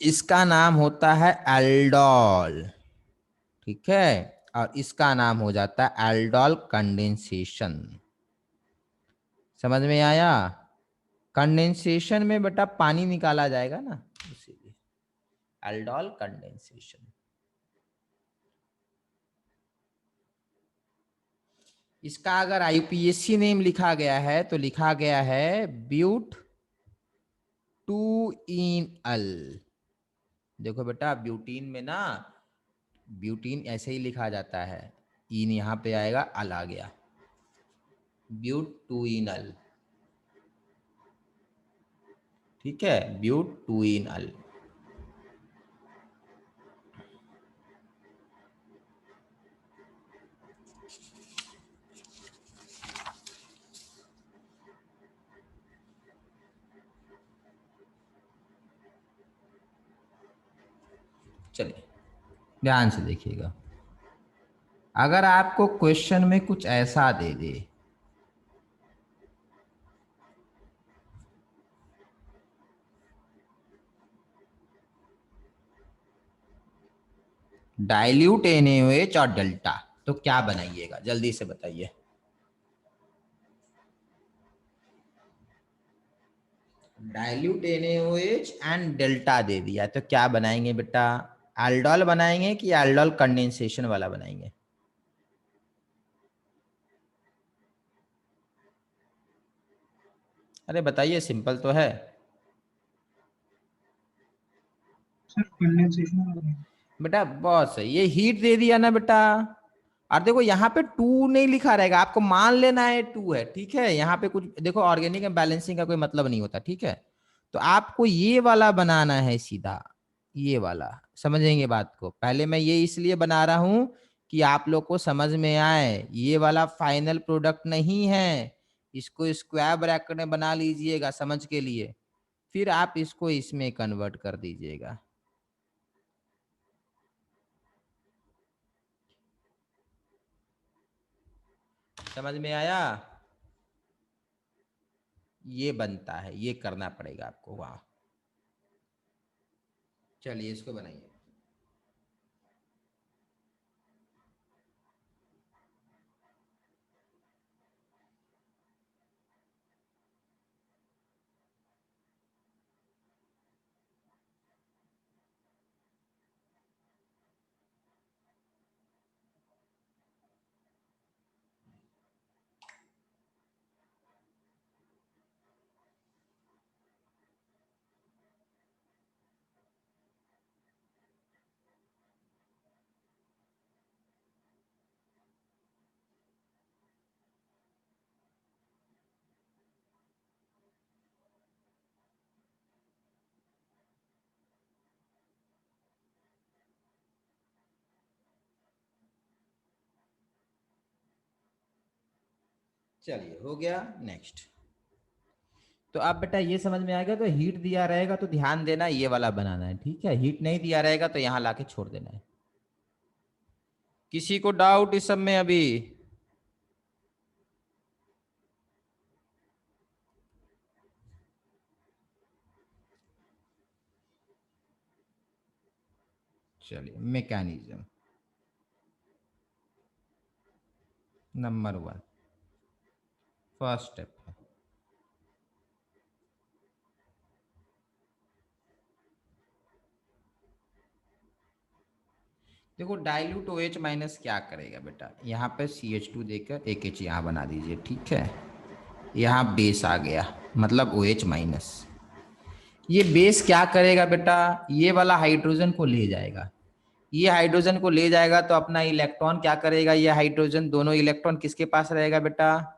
इसका नाम होता है एल्डोल, ठीक है, और इसका नाम हो जाता है एल्डोल कंडेंसेशन, समझ में आया। कंडेंसेशन में बेटा पानी निकाला जाएगा ना, इसीलिए एल्डोल कंडेंसेशन। इसका अगर IUPAC नेम लिखा गया है तो लिखा गया है ब्यूट 2-इन-अल। देखो बेटा ब्यूटीन में ना, ब्यूटीन ऐसे ही लिखा जाता है, इन यहाँ पे आएगा, अल आ गया, ब्यूट 2-इन-अल, ठीक है ब्यूट 2-इन-अल। चलिए ध्यान से देखिएगा, अगर आपको क्वेश्चन में कुछ ऐसा दे दे, डाइल्यूट NaOH और डेल्टा, तो क्या बनाइएगा जल्दी से बताइए। डाइल्यूट NaOH एंड डेल्टा दे दिया तो क्या बनाएंगे बेटा, एल्डोल बनाएंगे कि एल्डोल कंडेंसेशन वाला बनाएंगे? अरे बताइए, सिंपल तो है सर कंडेंसेशन वाला बेटा, बहुत सही, ये हीट दे दिया ना बेटा, और देखो यहाँ पे 2 नहीं लिखा रहेगा, आपको मान लेना है 2 है, ठीक है। यहाँ पे कुछ देखो, ऑर्गेनिक में बैलेंसिंग का कोई मतलब नहीं होता, ठीक है। तो आपको ये वाला बनाना है सीधा, ये वाला। समझेंगे बात को? पहले मैं ये इसलिए बना रहा हूं कि आप लोग को समझ में आए, ये वाला फाइनल प्रोडक्ट नहीं है। इसको स्क्वायर ब्रैकेट में बना लीजिएगा समझ के लिए, फिर आप इसको इसमें कन्वर्ट कर दीजिएगा। समझ में आया? ये बनता है, ये करना पड़ेगा आपको वहां। चलिए इसको बनाइए। चलिए हो गया। नेक्स्ट। तो अब बेटा ये समझ में आएगा, तो हीट दिया रहेगा तो ध्यान देना ये वाला बनाना है, ठीक है। हीट नहीं दिया रहेगा तो यहाँ लाके छोड़ देना है। किसी को डाउट इस सब में अभी? चलिए मैकेनिज्म नंबर 1, फर्स्ट स्टेप है। देखो डाइल्यूट OH माइनस क्या करेगा बेटा, यहाँ पे CH2 देकर एक H यहाँ बना दीजिए, ठीक है। यहाँ बेस आ गया, मतलब OH माइनस। ये बेस क्या करेगा बेटा, ये वाला हाइड्रोजन को ले जाएगा। ये हाइड्रोजन को ले जाएगा तो अपना इलेक्ट्रॉन क्या करेगा, ये हाइड्रोजन दोनों इलेक्ट्रॉन किसके पास रहेगा बेटा,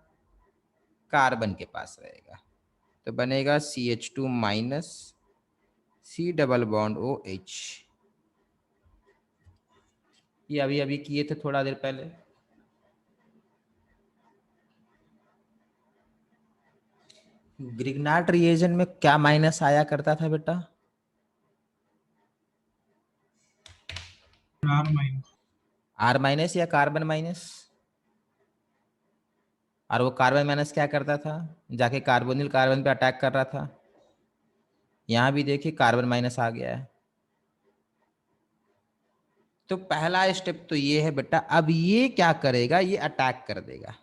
कार्बन के पास रहेगा। तो बनेगा CH2 minus C double bond OH। ये अभी अभी किए थे थोड़ा देर पहले। ग्रिग्नार्ड रिएजन में क्या माइनस आया करता था बेटा, R माइनस। R माइनस या कार्बन माइनस। और वो कार्बन माइनस क्या करता था, जाके कार्बोनिल कार्बन पे अटैक कर रहा था। यहां भी देखिए कार्बन माइनस आ गया है। तो पहला स्टेप तो ये है बेटा। अब ये क्या करेगा, ये अटैक कर देगा।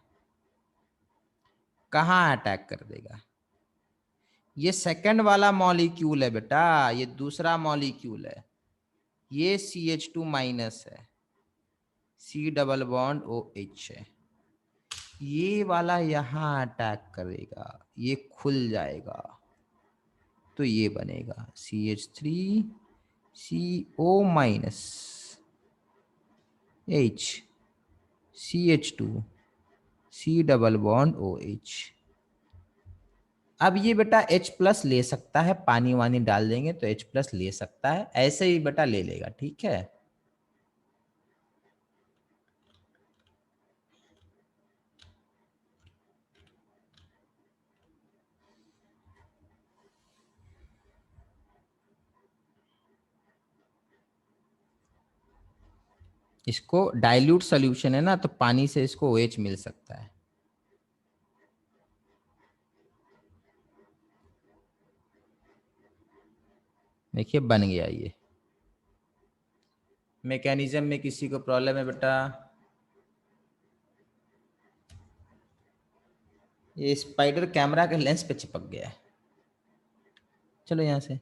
कहाँ अटैक कर देगा, ये सेकंड वाला मॉलिक्यूल है बेटा, ये दूसरा मॉलिक्यूल है। ये CH2 माइनस है, C डबल बॉन्ड OH है। ये वाला यहां अटैक करेगा, ये खुल जाएगा, तो ये बनेगा CH3CO minus H CH2 C double bond OH। अब ये बेटा H प्लस ले सकता है, पानी वानी डाल देंगे तो H प्लस ले सकता है, ऐसे ही बेटा ले लेगा, ठीक है। इसको डाइल्यूट सोल्यूशन है ना, तो पानी से इसको OH मिल सकता है। देखिए बन गया ये। मैकेनिज्म में किसी को प्रॉब्लम है बेटा? ये स्पाइडर कैमरा के लेंस पे चिपक गया है। चलो यहां से।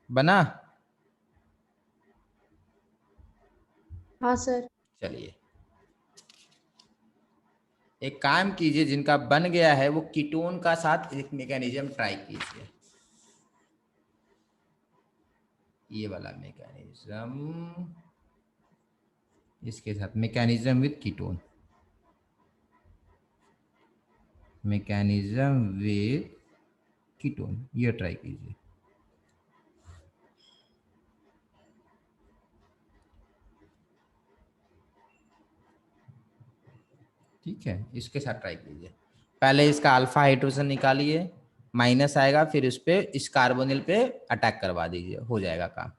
बना? हाँ सर। चलिए एक काम कीजिए, जिनका बन गया है वो कीटोन का साथ एक मैकेनिज्म ट्राई कीजिए, ये वाला मैकेनिज्म, इसके साथ mechanism with ketone, mechanism with ketone, ये ट्राई कीजिए। ठीक है, इसके साथ ट्राई कीजिए। पहले इसका अल्फा हाइड्रोजन निकालिए, माइनस आएगा, फिर उस पे इस कार्बोनिल पे अटैक करवा दीजिए, हो जाएगा काम।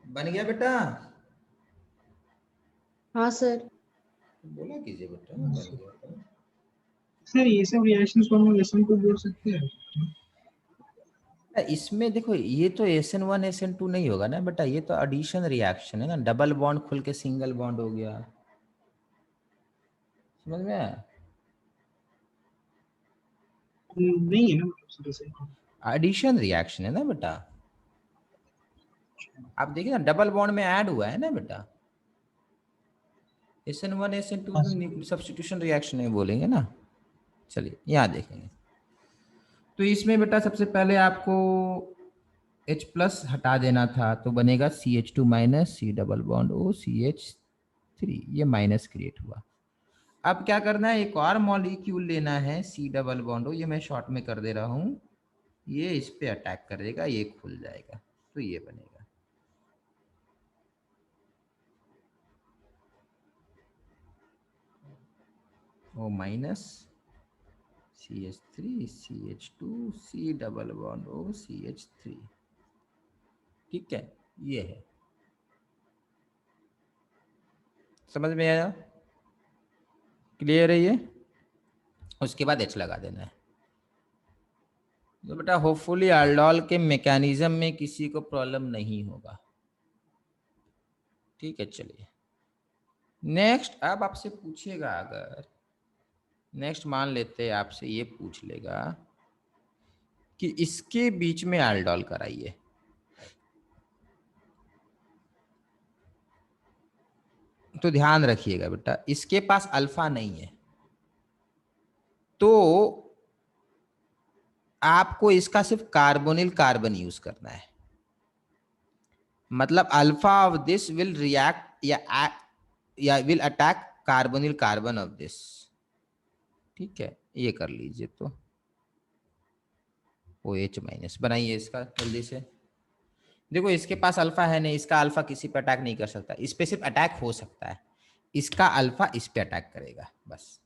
बन गया बेटा? हाँ सर। बोला कीजिए बेटा, बन गया। सर ये सब रिएक्शंस को हम लेसन को बोल सकते हैं? इसमें देखो, ये तो SN1 SN2 नहीं होगा ना बेटा, ये तो एडिशन रिएक्शन है ना, डबल बॉन्ड खुल के सिंगल बॉन्ड हो गया, समझ में आया? नहीं है ना सर ऐसे। एडिशन रिएक्शन है ना बेटा, आप देखिए ना, डबल बॉन्ड में ऐड हुआ है ना बेटा, SN1 SN2 तो सब्स्टिट्यूशन रिएक्शन है बोलेंगे ना। चलिए यहाँ देखेंगे, तो इसमें बेटा सबसे पहले आपको H प्लस हटा देना था, तो बनेगा CH2 minus C double bond O CH3, ये माइनस क्रिएट हुआ। अब क्या करना है, एक और मॉलिक्यूल लेना है C डबल बॉन्ड O, ये मैं शॉर्ट में कर दे रहा हूँ, ये इस पे अटैक करेगा, ये खुल जाएगा, तो ये बनेगा O minus CH3 CH2 C double bond O CH3। ठीक है, ये है, समझ में आया? क्लियर है ये? उसके बाद H लगा देना है। तो बेटा होपफुली अल्डोल के मैकेनिज्म में किसी को प्रॉब्लम नहीं होगा। ठीक है, चलिए नेक्स्ट। अब आपसे पूछेगा, अगर नेक्स्ट मान लेते हैं आपसे ये पूछ लेगा कि इसके बीच में अल्डोल कराइए, तो ध्यान रखिएगा बेटा, इसके पास अल्फा नहीं है, तो आपको इसका सिर्फ कार्बोनिल कार्बन यूज करना है, मतलब alpha of this will react या will attack carbonyl carbon of this. ठीक है, ये कर लीजिए, तो OH माइनस बनाइए इसका जल्दी से। देखो इसके पास अल्फा है नहीं, इसका अल्फा किसी पे अटैक नहीं कर सकता, इस पे सिर्फ अटैक हो सकता है, इसका अल्फा इस पे अटैक करेगा बस।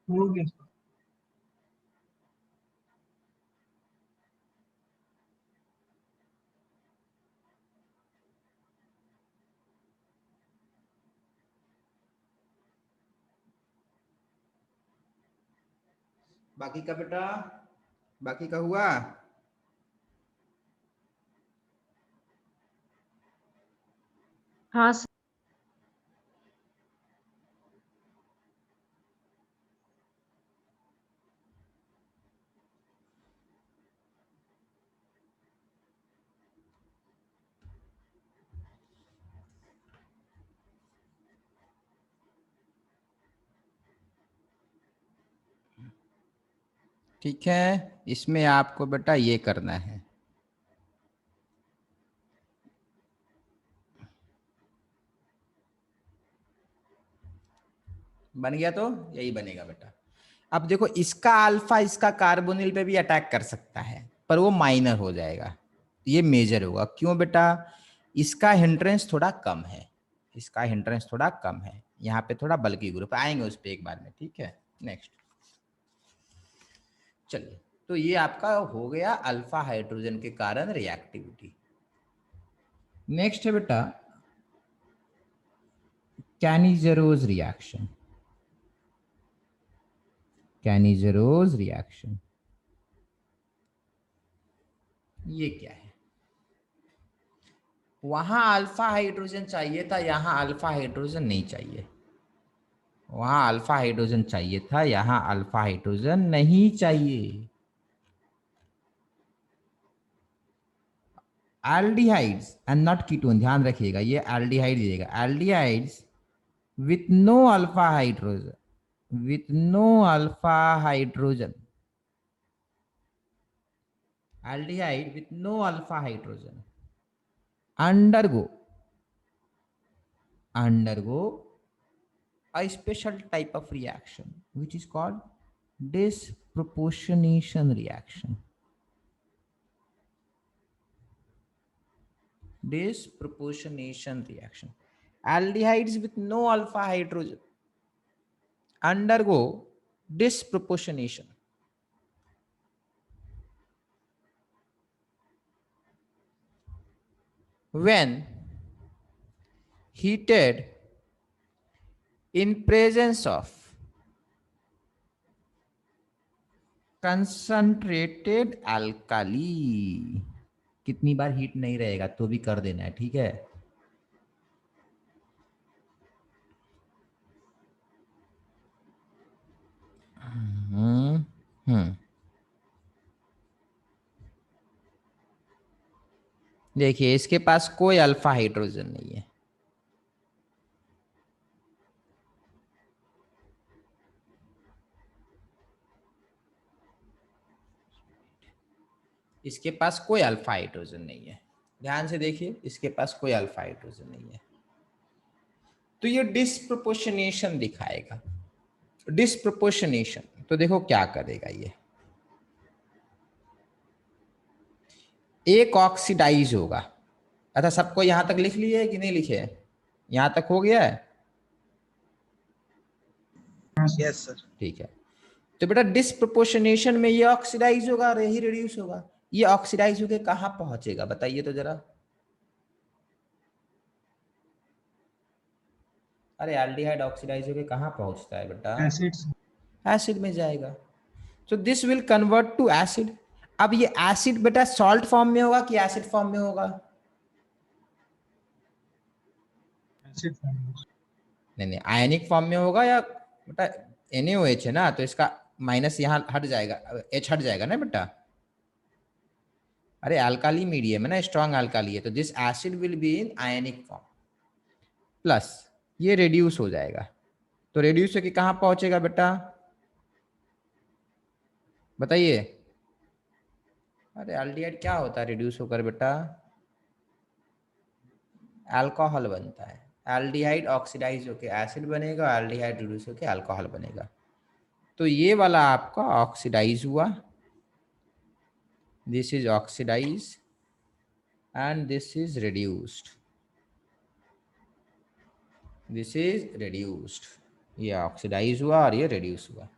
हो गया सर। बाकी का बेटा, बाकी का हुआ? हाँ सर। ठीक है, इसमें आपको बेटा ये करना है, बन गया तो यही बनेगा बेटा। अब देखो इसका अल्फा इसका कार्बोनिल पे भी अटैक कर सकता है, पर वो माइनर हो जाएगा, ये मेजर होगा। क्यों बेटा? इसका हिंड्रेंस थोड़ा कम है, इसका हिंड्रेंस थोड़ा कम है, यहाँ पे थोड़ा बल्कि ग्रुप आएंगे उस पर एक बार में। ठीक है, नेक्स्ट चलिए, तो ये आपका हो गया अल्फा हाइड्रोजन के कारण रिएक्टिविटी। नेक्स्ट है बेटा कैनिजरोज रिएक्शन। कैनिजरोज रिएक्शन ये क्या है? वहां अल्फा हाइड्रोजन चाहिए था, यहां अल्फा हाइड्रोजन नहीं चाहिए। वहां अल्फा हाइड्रोजन चाहिए था, यहां अल्फा हाइड्रोजन नहीं चाहिए। एल्डिहाइड्स एंड नॉट कीटोन, ध्यान रखिएगा, ये एल्डिहाइड देगा। Aldehydes with no alpha hydrogen, with no alpha hydrogen, aldehyde with no alpha hydrogen undergo a special type of reaction which is called disproportionation reaction. Disproportionation reaction. Aldehydes with no alpha hydrogen undergo disproportionation. When heated in presence of concentrated alkali, कितनी बार heat नहीं रहेगा तो भी कर देना है, ठीक है। देखिए इसके पास कोई अल्फा हाइड्रोजन नहीं है, इसके पास कोई अल्फा हाइड्रोजन नहीं है, ध्यान से देखिए, इसके पास कोई अल्फा हाइड्रोजन नहीं है, तो ये डिस्प्रोपोर्शनेशन दिखाएगा। डिस्प्रोपोर्शनेशन तो देखो क्या करेगा, ये एक ऑक्सीडाइज होगा। अच्छा सबको यहां तक लिख लिए कि नहीं लिखे? यहां तक हो गया है? Yes sir. ठीक है, तो बेटा डिस्प्रोपोर्शनेशन में ये ऑक्सीडाइज होगा और यही रिड्यूस होगा। ये ऑक्सीडाइज होके कहां पहुंचेगा बताइए तो जरा। अरे एल्डिहाइड ऑक्सीडाइज होके कहां पहुंचता है बेटा? एसिड। एसिड में जाएगा, तो this will convert to acid. अब ये एसिड बेटा सॉल्ट फॉर्म में होगा कि एसिड फॉर्म में होगा? एसिड। नहीं, आयनिक फॉर्म में होगा या बेटा NaOH है ना, तो इसका माइनस यहाँ हट जाएगा, H हट जाएगा ना बेटा। अरे अल्काली मीडियम है ना, स्ट्रॉन्ग अल्काली है, तो this acid will be in ionic form. Plus ये रिड्यूस हो जाएगा, तो रिड्यूस होकर कहां पहुंचेगा बेटा बताइए? अरे एल्डिहाइड क्या होता है रिड्यूस होकर बेटा? अल्कोहल बनता है। एल्डिहाइड ऑक्सीडाइज होकर एसिड बनेगा, एल्डिहाइड रिड्यूस होकर अल्कोहल बनेगा। तो ये वाला आपका ऑक्सीडाइज हुआ, this is oxidise and this is reduced, this is reduced. ये ऑक्सीडाइज हुआ और ये रिड्यूस हुआ।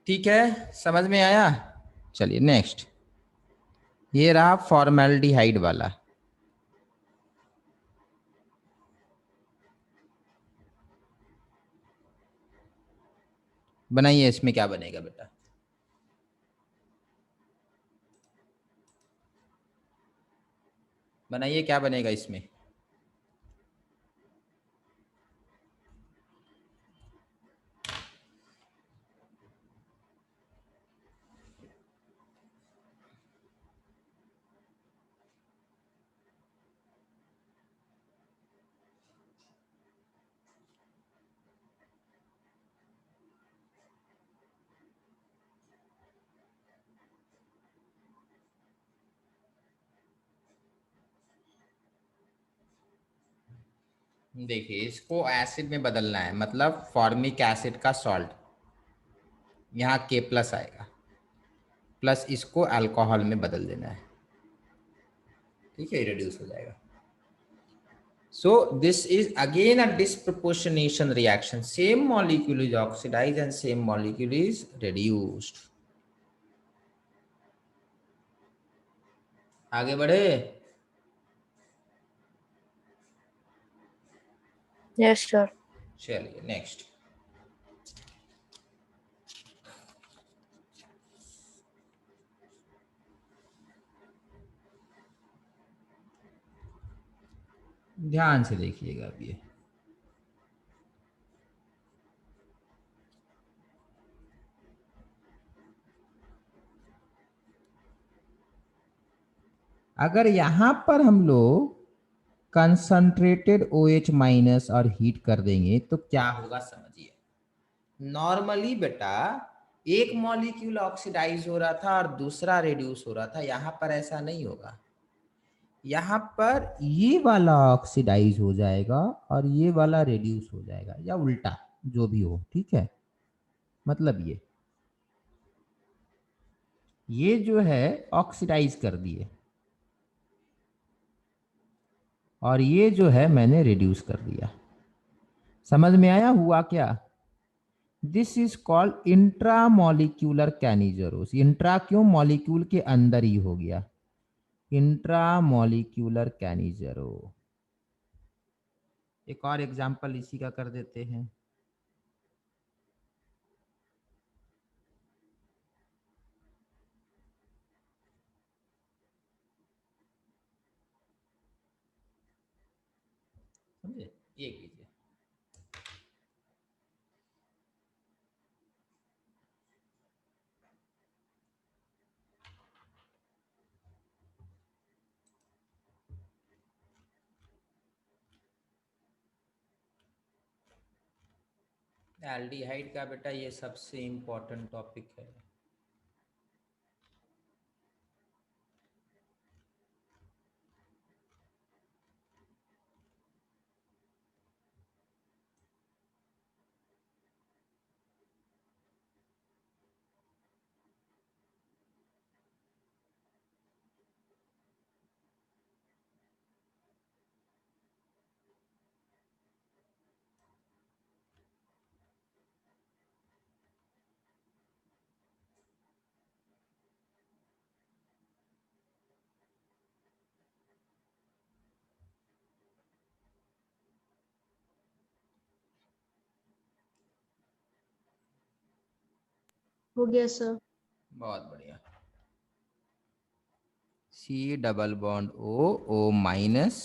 ठीक है, समझ में आया। चलिए नेक्स्ट, ये रहा फॉर्मेल्डिहाइड वाला। बनाइए, इसमें क्या बनेगा बेटा। बनाइए, क्या बनेगा इसमें। देखिए, इसको एसिड में बदलना है, मतलब फॉर्मिक एसिड का सॉल्ट, यहाँ के प्लस आएगा, प्लस इसको अल्कोहल में बदल देना है। ठीक है, रिड्यूस हो जाएगा। So this is again a disproportionation reaction. Same molecule is oxidized and same molecule is reduced. आगे बढ़े। Yes, sir. चलिए नेक्स्ट, ध्यान से देखिएगा अब ये। अगर यहां पर हम लोग कंसंट्रेटेड OH माइनस और हीट कर देंगे तो क्या होगा समझिए। नॉर्मली बेटा एक मॉलिक्यूल ऑक्सीडाइज हो रहा था और दूसरा रिड्यूस हो रहा था, यहां पर ऐसा नहीं होगा। यहाँ पर ये वाला ऑक्सीडाइज हो जाएगा और ये वाला रिड्यूस हो जाएगा, या उल्टा जो भी हो। ठीक है, मतलब ये जो है ऑक्सीडाइज कर दिए और ये जो है मैंने रिड्यूस कर दिया। समझ में आया हुआ क्या। This is called intramolecular Cannizzaro. Intra क्यों, मॉलिक्यूल के अंदर ही हो गया, इंट्रामॉलिक्यूलर कैनिजरो। एक और एग्जांपल इसी का कर देते हैं। समझे, ये कीजिए। एल्डिहाइड का बेटा ये सबसे इम्पोर्टेंट टॉपिक है। हो गया सर। बहुत बढ़िया। C double bond O minus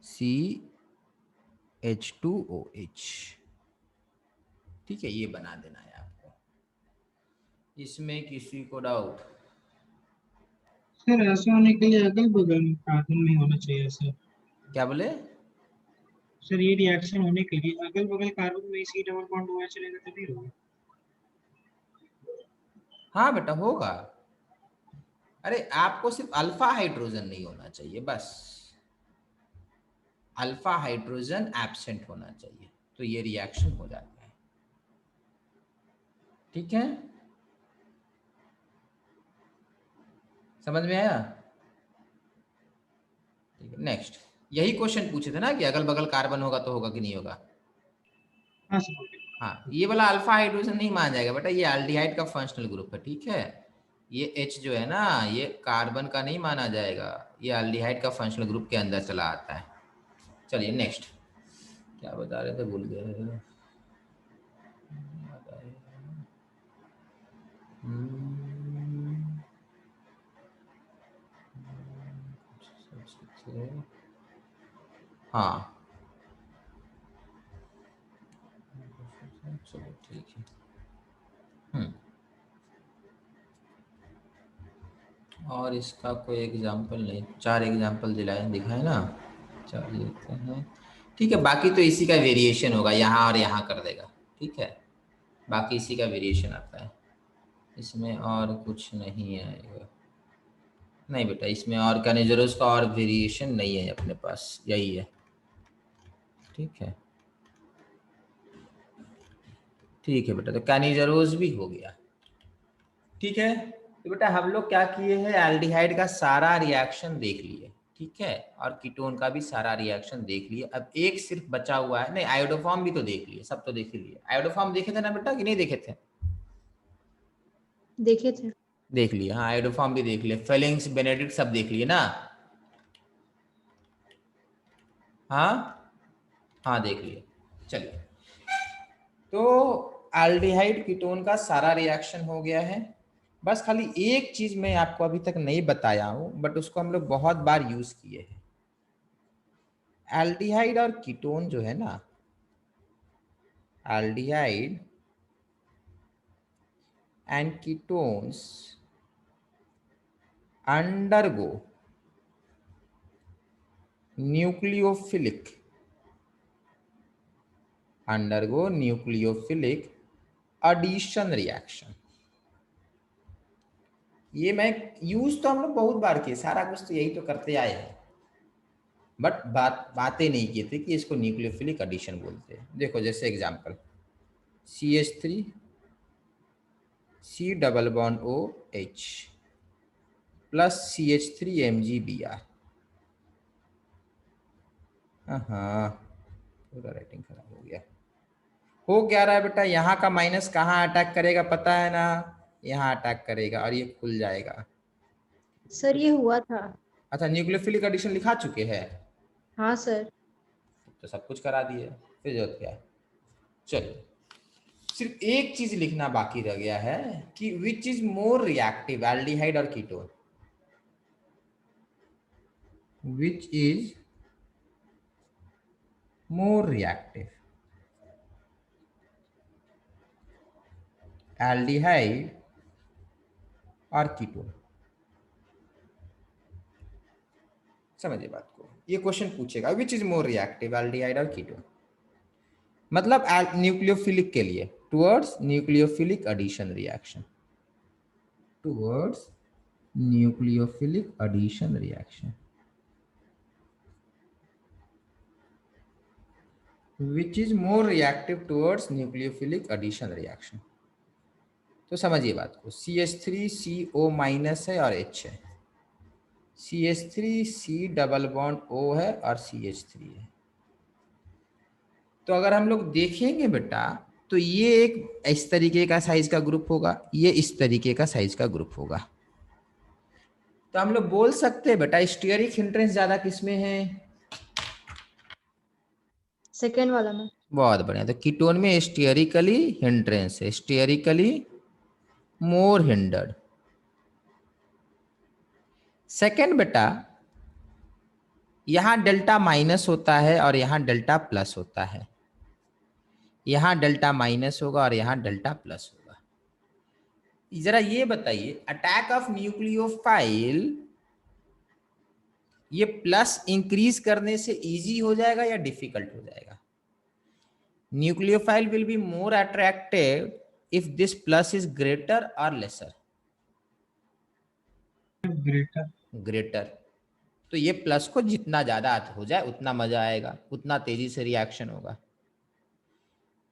CH2OH। ठीक है, ये बना देना है आपको। इसमें किसी को डाउट। सर ऐसा होने के लिए अगल बगल में कार्बन नहीं होना चाहिए सर। क्या बोले। सर ये रिएक्शन होने के लिए अगल बगल कार्बन में सी डबल बॉन्ड OH चलेगा तभी होगा। हाँ बेटा होगा। अरे आपको सिर्फ अल्फा हाइड्रोजन नहीं होना चाहिए बस, अल्फा हाइड्रोजन एब्सेंट होना चाहिए, तो ये रिएक्शन हो जाता है। ठीक है, समझ में आया। ठीक है, नेक्स्ट। यही क्वेश्चन पूछे थे ना कि अगल बगल कार्बन होगा तो होगा कि नहीं होगा। हाँ सर। हाँ, ये वाला अल्फा हाइड्रोजन नहीं माना जाएगा बेटा, ये एल्डिहाइड का फंक्शनल ग्रुप है, ठीक है। ये H जो है ना, ये कार्बन का नहीं माना जाएगा, ये एल्डिहाइड का फंक्शनल ग्रुप के अंदर चला आता है। चलिए नेक्स्ट, क्या बता रहे थे, भूल गए। हाँ चलो ठीक है। और इसका कोई एग्जाम्पल नहीं, 4 एग्जाम्पल दिखाए ना, 4 लेते हैं, ठीक है। बाकी तो इसी का वेरिएशन होगा, यहाँ और यहाँ कर देगा, ठीक है। बाकी इसी का वेरिएशन आता है, इसमें और कुछ नहीं आएगा। नहीं बेटा, इसमें और कैनिजरोस का और वेरिएशन नहीं है अपने पास, यही है, ठीक है। ठीक है बेटा, तो कैनिजरोस भी हो गया, ठीक है। तो बेटा हम लोग क्या किए हैं, एल्डिहाइड का सारा रिएक्शन देख लिए, ठीक है, और कीटोन का भी सारा रिएक्शन देख लिए। अब एक सिर्फ बचा हुआ है, नहीं आयोडोफॉर्म भी तो देख लिए, सब तो देख ही लिए। आयोडोफॉर्म देखे थे ना बेटा कि नहीं देखे थे? देखे थे। देख लिए, हाँ आयोडोफॉर्म भी देख लिए, फेलिंग्स बेनेडिक्ट सब देख लिए ना, हाँ हाँ देख लिए। चलिए, तो एल्डिहाइड कीटोन का सारा रिएक्शन हो गया है। बस खाली एक चीज मैं आपको अभी तक नहीं बताया हूं, बट उसको हम लोग बहुत बार यूज किए हैं। एल्डिहाइड और कीटोन जो है ना, aldehyde and ketones undergo nucleophilic addition reaction. ये मैं यूज तो हम लोग बहुत बार किए, सारा कुछ तो यही तो करते आए हैं, बट बातें नहीं किए थे कि इसको न्यूक्लियोफिलिक एडिशन बोलते हैं। देखो जैसे example, CH3 C double bond OH plus CH3 MgBr। हाँ पूरा राइटिंग खराब हो गया। हो क्या रहा है बेटा, यहाँ का माइनस कहाँ अटैक करेगा पता है ना, यहाँ अटैक करेगा और ये खुल जाएगा। सर ये हुआ था। अच्छा, न्यूक्लियोफिलिक एडिशन लिखा चुके हैं? हाँ सर। तो सब कुछ करा दिए, फिर जरूरत क्या है। चलिए, सिर्फ एक चीज लिखना बाकी रह गया है कि which is more reactive, aldehyde और ketone. Which is more reactive, aldehyde और कीटोन। समझिए बात को, ये क्वेश्चन पूछेगा which is more reactive, aldehyde और कीटोन, मतलब न्यूक्लियोफिलिक के लिए, towards nucleophilic addition reaction, towards nucleophilic addition reaction, which is more reactive towards nucleophilic addition reaction। तो समझिए बात को, CH3CO माइनस है और H है, CH3C डबल बॉन्ड O है और CH3 है। तो अगर हम लोग देखेंगे बेटा, तो ये एक इस तरीके का साइज का ग्रुप होगा, ये इस तरीके का साइज का ग्रुप होगा। तो हम लोग बोल सकते हैं बेटा स्टीयरिक हिंड्रेंस ज्यादा किसमें है? सेकेंड वाला में। बहुत बढ़िया, तो कीटोन में स्टीयरिकली हिंड्रेंस है, स्टीयरिकली मोर हिंडर्ड। सेकेंड बेटा, यहां डेल्टा माइनस होता है और यहां डेल्टा प्लस होता है, यहां डेल्टा माइनस होगा और यहां डेल्टा प्लस होगा। जरा ये बताइए, अटैक ऑफ न्यूक्लियोफाइल ये प्लस इंक्रीज करने से इजी हो जाएगा या डिफिकल्ट हो जाएगा? Nucleophile will be more attractive if this plus is greater और लेसर? ग्रेटर। तो ये प्लस को जितना ज्यादा हो जाए उतना मजा आएगा, उतना तेजी से रिएक्शन होगा।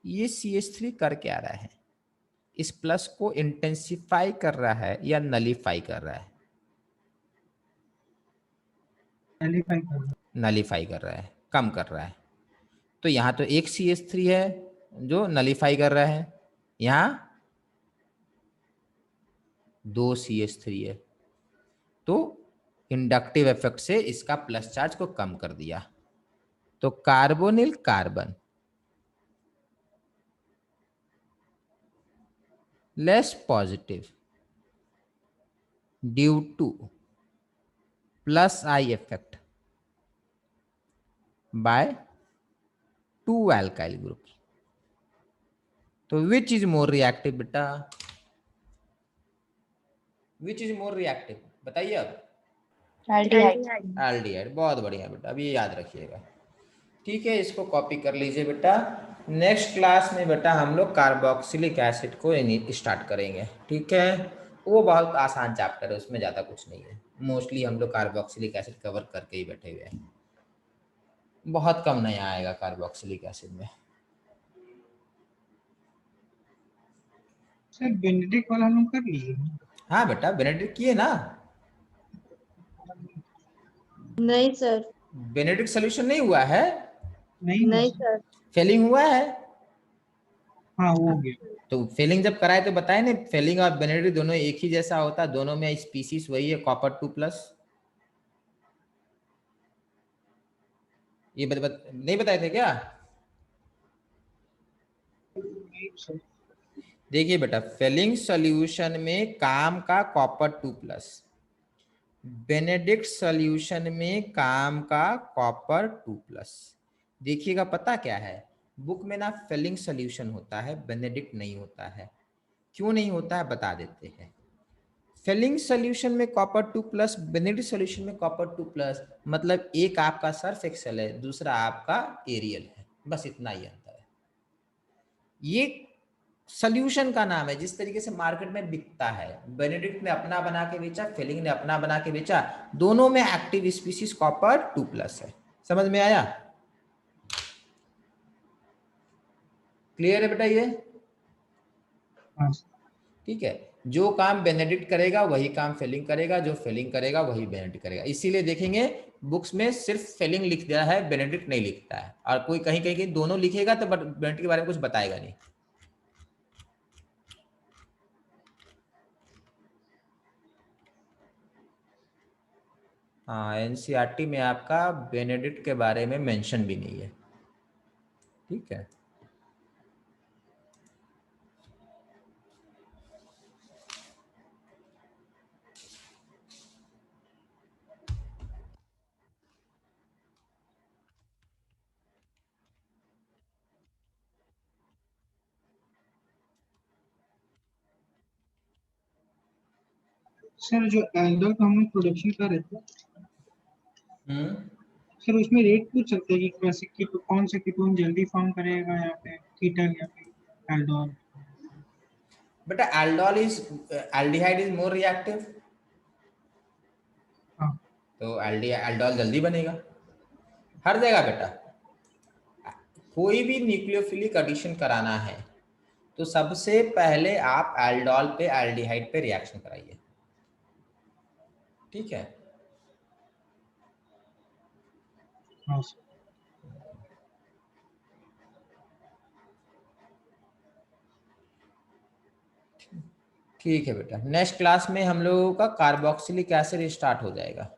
ये CH3 कर क्या रहा है, इस प्लस को इंटेंसिफाई कर रहा है या नलीफाई कर रहा है? नलीफाई कर रहा है, कम कर रहा है। तो यहाँ तो एक CH3 है जो नलीफाई कर रहा है, यहाँ 2 CH3 है, तो इंडक्टिव इफेक्ट से इसका प्लस चार्ज को कम कर दिया। तो carbonyl carbon less positive due two plus I effect bye 2 alkyl group. तो विच इज मोर रिएक्टिव बेटा, विच इज मोर रिएक्टिव बताइए अब। एल्डिहाइड। एल्डिहाइड, बहुत बढ़िया बेटा, अभी याद रखिएगा। ठीक है, इसको कॉपी कर लीजिए बेटा। नेक्स्ट क्लास में बेटा हम लोग कार्बोक्सिलिक एसिड को स्टार्ट करेंगे। ठीक है, वो बहुत आसान चैप्टर है, उसमें ज़्यादा कुछ नहीं है। मोस्टली हम लोग कार्बोक्सिलिक एसिड कवर करके ही बैठे हुए हैं, बहुत कम नया आएगा कार्बोक्सिलिक एसिड में। सर बेनेडिक्ट वाला हम लोग कर लिए। हाँ बेटा, बेनेडिक्ट किए ना। नहीं सर। बेनेडिक्ट सोल्यूशन नहीं हुआ है, नहीं नहीं सर। फेलिंग हुआ है। हाँ वो हो गया। तो फेलिंग जब कराए तो बताए ना, फेलिंग और बेनेडिक्ट दोनों एक ही जैसा होता है, दोनों में स्पीसीज वही है, कॉपर 2+। ये नहीं बताए थे क्या? नहीं सर। देखिए बेटा, फेलिंग सॉल्यूशन में काम का कॉपर 2+, बेनेडिक्ट सॉल्यूशन में काम का कॉपर 2+। देखिएगा पता क्या है, बुक में ना फेलिंग सॉल्यूशन होता है, बेनेडिक्ट नहीं होता है। क्यों नहीं होता है बता देते हैं। फेलिंग सॉल्यूशन में कॉपर 2+, बेनेडिक्ट सॉल्यूशन में कॉपर 2+, मतलब एक आपका सर्फ एक्सेल है, दूसरा आपका एरियल है, बस इतना ही अंतर है। ये सॉल्यूशन का नाम है, जिस तरीके से मार्केट में बिकता है। बेनेडिक्ट ने अपना बना के बेचा, फेलिंग ने अपना बना के बेचा, दोनों में एक्टिव स्पीसीज कॉपर 2+ है। समझ में आया? क्लियर है बेटा ये? हाँ ठीक है, जो काम बेनेडिक्ट करेगा वही काम फेलिंग करेगा, जो फेलिंग करेगा वही बेनेडिक्ट करेगा। इसीलिए देखेंगे बुक्स में सिर्फ फेलिंग लिख दिया है, बेनेडिक्ट नहीं लिखता है। और कोई कहीं कहीं दोनों लिखेगा तो बेनेडिक्ट के बारे में कुछ बताएगा नहीं। हाँ, एनसीईआरटी में आपका बेनेडिक्ट के बारे में मेंशन भी नहीं है। ठीक है, सर, जो एल्डोल का हम लोग प्रोडक्शन कर रहे थे हम्म, सर, उसमें रेट पूछ सकते हैं कि कैसे कौन सा कीटोन जल्दी फॉर्म करेगा, या फिर कीटन या फिर एल्डोल। बेटा aldol is, aldehyde is more reactive, हाँ तो एल्डोल जल्दी बनेगा हर जगह बेटा। कोई भी न्यूक्लियोफिलिक एडिशन कराना है तो सबसे पहले आप एल्डोल पे एल्डिहाइड पे रिएक्शन कराइए। ठीक है, हाँ सर। ठीक है बेटा। नेक्स्ट क्लास में हम लोगों का कार्बोक्सिलिक एसिड स्टार्ट हो जाएगा।